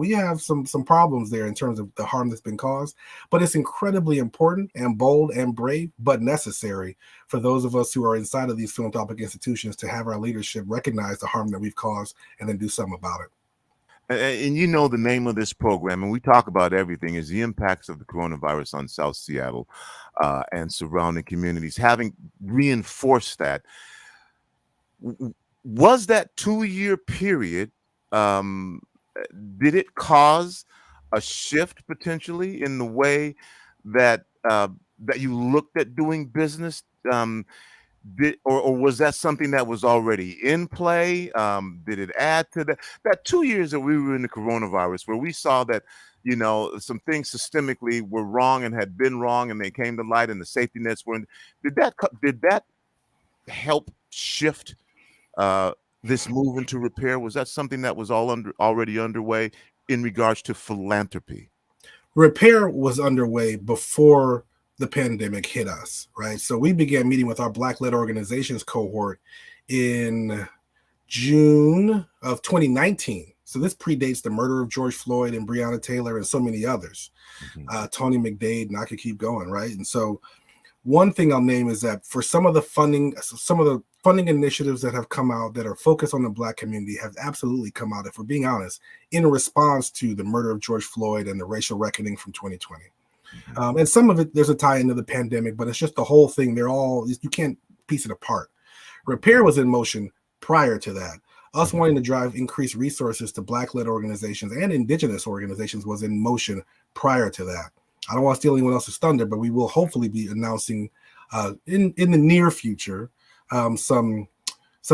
problems there in terms of the harm that's been caused, but it's incredibly important and bold and brave, but necessary for those of us who are inside of these philanthropic institutions to have our leadership recognize the harm that we've caused and then do something about it. And you know the name of this program, and we talk about everything, is the impacts of the coronavirus on South Seattle and surrounding communities. Having reinforced that, was that 2-year period, did it cause a shift potentially in the way that that you looked at doing business? Or was that something that was already in play? Did it add to that 2 years that we were in the coronavirus, where we saw that, some things systemically were wrong and had been wrong, and they came to light, and the safety nets weren't? Did that help shift this move into repair? Was that something that was already underway in regards to philanthropy? Repair was underway before the pandemic hit us, right? So we began meeting with our Black-led organizations cohort in June of 2019. So this predates the murder of George Floyd and Breonna Taylor and so many others, Tony McDade, and I could keep going, right? And so one thing I'll name is that for some of the funding initiatives that have come out that are focused on the Black community have absolutely come out, if we're being honest, in response to the murder of George Floyd and the racial reckoning from 2020. And some of it, there's a tie into the pandemic, but it's just the whole thing. You can't piece it apart. Repair was in motion prior to that. Us wanting to drive increased resources to Black-led organizations and Indigenous organizations was in motion prior to that. I don't want to steal anyone else's thunder, but we will hopefully be announcing in the near future some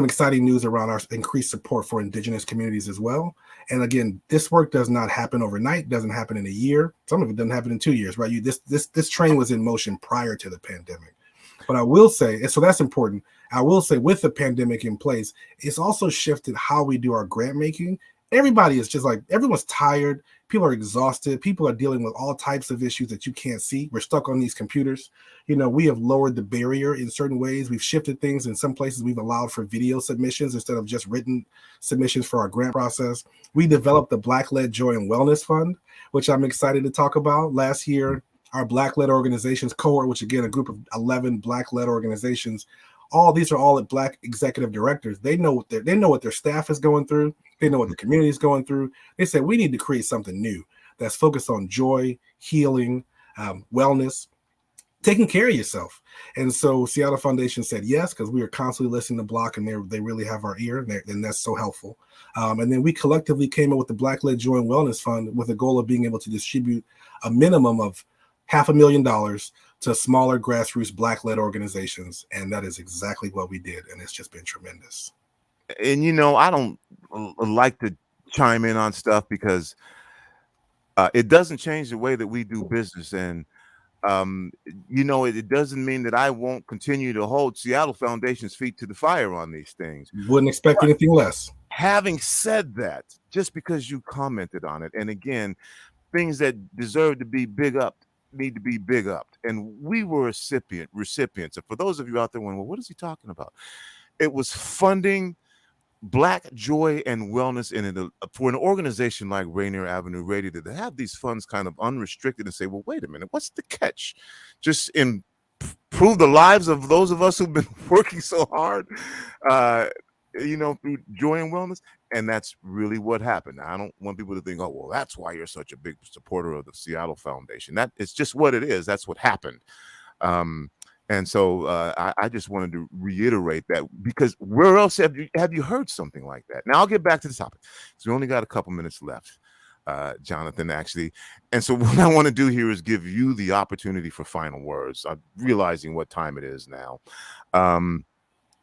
exciting news around our increased support for Indigenous communities as well. And again, this work does not happen overnight, doesn't happen in a year. Some of it doesn't happen in 2 years, right? This train was in motion prior to the pandemic. But I will say, and so that's important, I will say with the pandemic in place, it's also shifted how we do our grant making. Everybody is just like, everyone's tired. People are exhausted. People are dealing with all types of issues that you can't see. We're stuck on these computers. We have lowered the barrier in certain ways. We've shifted things. In some places, we've allowed for video submissions instead of just written submissions for our grant process. We developed the Black-led Joy and Wellness Fund, which I'm excited to talk about. Last year, our Black-led organizations cohort, which again, a group of 11 Black-led organizations, these are all Black executive directors. They know what their staff is going through. They know what the community is going through. They said, we need to create something new that's focused on joy, healing, wellness, taking care of yourself. And so Seattle Foundation said yes, because we are constantly listening to Block, and they really have our ear, and that's so helpful. And then we collectively came up with the Black-led Joy and Wellness Fund with a goal of being able to distribute a minimum of $500,000 to smaller grassroots Black-led organizations. And that is exactly what we did. And it's just been tremendous. And, I don't like to chime in on stuff because it doesn't change the way that we do business. And, it doesn't mean that I won't continue to hold Seattle Foundation's feet to the fire on these things. Wouldn't expect anything less. Having said that, just because you commented on it, and again, things that deserve to be big up need to be big up. And we were recipients. And for those of you out there wondering, well, what is he talking about? It was funding Black joy and wellness for an organization like Rainier Avenue Radio to have these funds kind of unrestricted and say, well, wait a minute, what's the catch? Just improve the lives of those of us who've been working so hard, through joy and wellness. And that's really what happened. I don't want people to think, oh, well, that's why you're such a big supporter of the Seattle Foundation. That it's just what it is. That's what happened. And so I just wanted to reiterate that, because where else have you heard something like that? Now I'll get back to the topic. So we only got a couple minutes left, Jonathan, actually. And so what I want to do here is give you the opportunity for final words. I'm realizing what time it is now.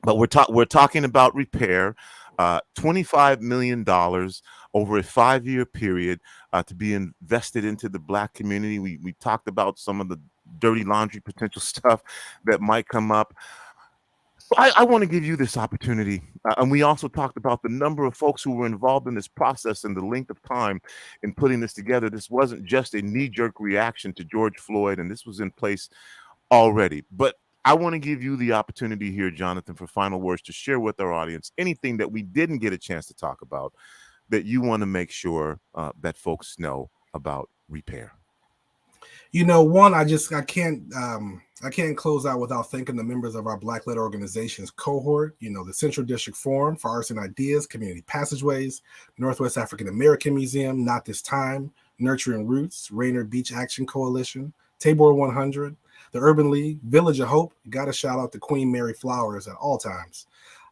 but we're talking about repair. $25 million over a 5-year period to be invested into the Black community. We talked about some of the dirty laundry potential stuff that might come up. I want to give you this opportunity. And we also talked about the number of folks who were involved in this process and the length of time in putting this together. This wasn't just a knee-jerk reaction to George Floyd, and this was in place already. But I want to give you the opportunity here, Jonathan, for final words to share with our audience anything that we didn't get a chance to talk about that you want to make sure that folks know about repair. One, I can't close out without thanking the members of our Black-led organizations cohort, the Central District Forum for Arts and Ideas, Community Passageways, Northwest African American Museum, Not This Time, Nurturing Roots, Rainier Beach Action Coalition, Tabor 100, the Urban League, Village of Hope. Got to shout out to Queen Mary Flowers at all times.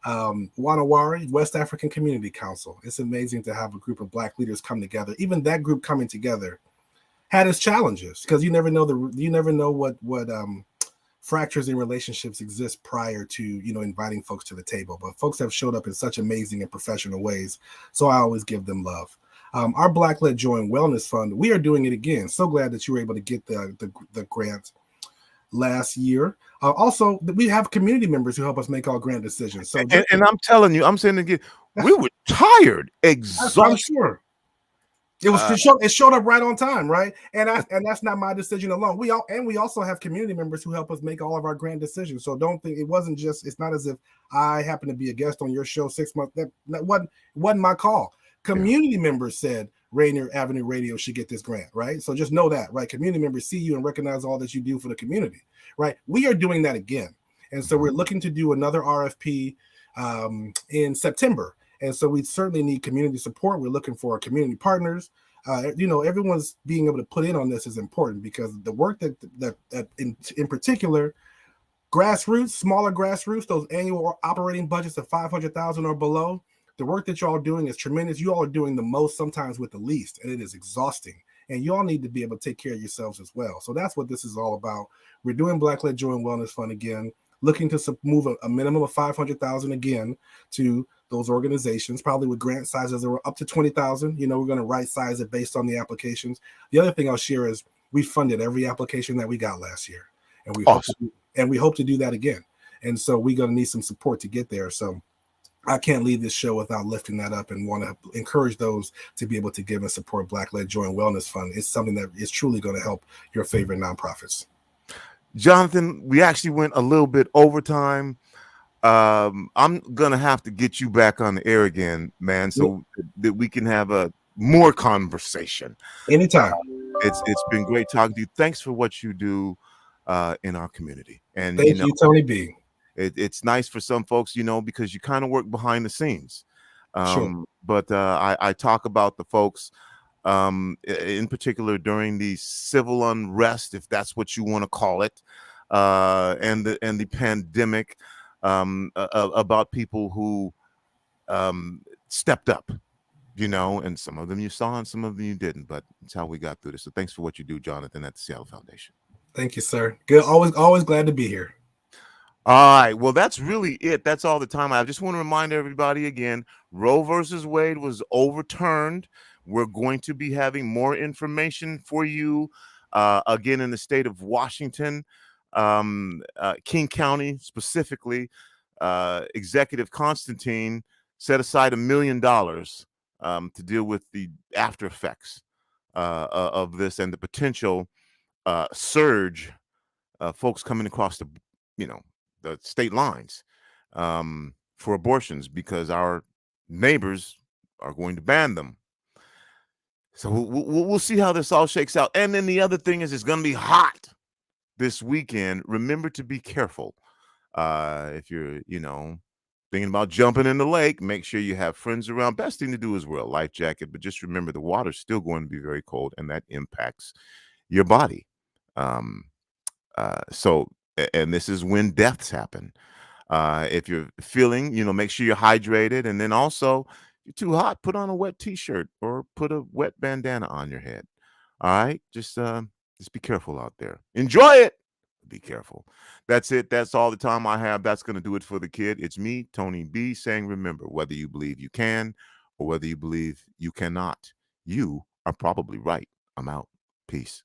Wanawari, West African Community Council. It's amazing to have a group of Black leaders come together. Even that group coming together had its challenges because you never know what fractures in relationships exist prior to inviting folks to the table. But folks have showed up in such amazing and professional ways, so I always give them love. Our Black-led Joy and Wellness Fund, we are doing it again. So glad that you were able to get the grant last year. Also, we have community members who help us make all grant decisions. So, and I'm telling you, I'm saying again, we were tired, exhausted. I'm sure. It showed up right on time, right? And that's not my decision alone. We also have community members who help us make all of our grant decisions. So don't think it's not as if I happen to be a guest on your show 6 months. That wasn't my call. Community members said Rainier Avenue Radio should get this grant, right? So just know that, right? Community members see you and recognize all that you do for the community, right? We are doing that again. And so we're looking to do another RFP in September. And so we certainly need community support. We're looking for community partners. Everyone's being able to put in on this is important because the work that in particular, grassroots, smaller grassroots, those annual operating budgets of $500,000 or below, the work that y'all are doing is tremendous. You all are doing the most sometimes with the least, and it is exhausting. And you all need to be able to take care of yourselves as well. So that's what this is all about. We're doing Black-led Joy and Wellness Fund again, looking to move a minimum of $500,000 again to those organizations, probably with grant sizes that were up to $20,000. We're going to right size it based on the applications. The other thing I'll share is we funded every application that we got last year, and we hope to do that again. And so we're going to need some support to get there. So I can't leave this show without lifting that up and want to encourage those to be able to give and support Black-led Joy and Wellness Fund. It's something that is truly going to help your favorite nonprofits. Jonathan, we actually went a little bit overtime. I'm gonna have to get you back on the air again, man, so that we can have a more conversation. Anytime. It's been great talking to you. Thanks for what you do in our community. And thank you, Tony B. It's nice for some folks, because you kind of work behind the scenes. Sure. But I talk about the folks in particular during the civil unrest, if that's what you want to call it, and the pandemic. About people who stepped up, and some of them you saw and some of them you didn't, but it's how we got through this. So thanks for what you do, Jonathan, at the Seattle Foundation. Thank you, sir. Good. Always glad to be here. All right. Well, that's really it. That's all the time I have. Just want to remind everybody again, Roe versus Wade was overturned. We're going to be having more information for you again in the state of Washington. King County specifically, Executive Constantine set aside $1 million to deal with the after effects of this and the potential surge, folks coming across the state lines for abortions because our neighbors are going to ban them. So we'll see how this all shakes out. And then the other thing is it's going to be hot this weekend. Remember to be careful. If you're, thinking about jumping in the lake, make sure you have friends around. Best thing to do is wear a life jacket, but just remember the water's still going to be very cold and that impacts your body. So, and this is when deaths happen. If you're feeling, make sure you're hydrated. And then also, if you're too hot, put on a wet t-shirt or put a wet bandana on your head. All right. Just be careful out there. Enjoy it. Be careful. That's it. That's all the time I have. That's going to do it for the kid. It's me, Tony B, saying, remember, whether you believe you can or whether you believe you cannot, you are probably right. I'm out. Peace.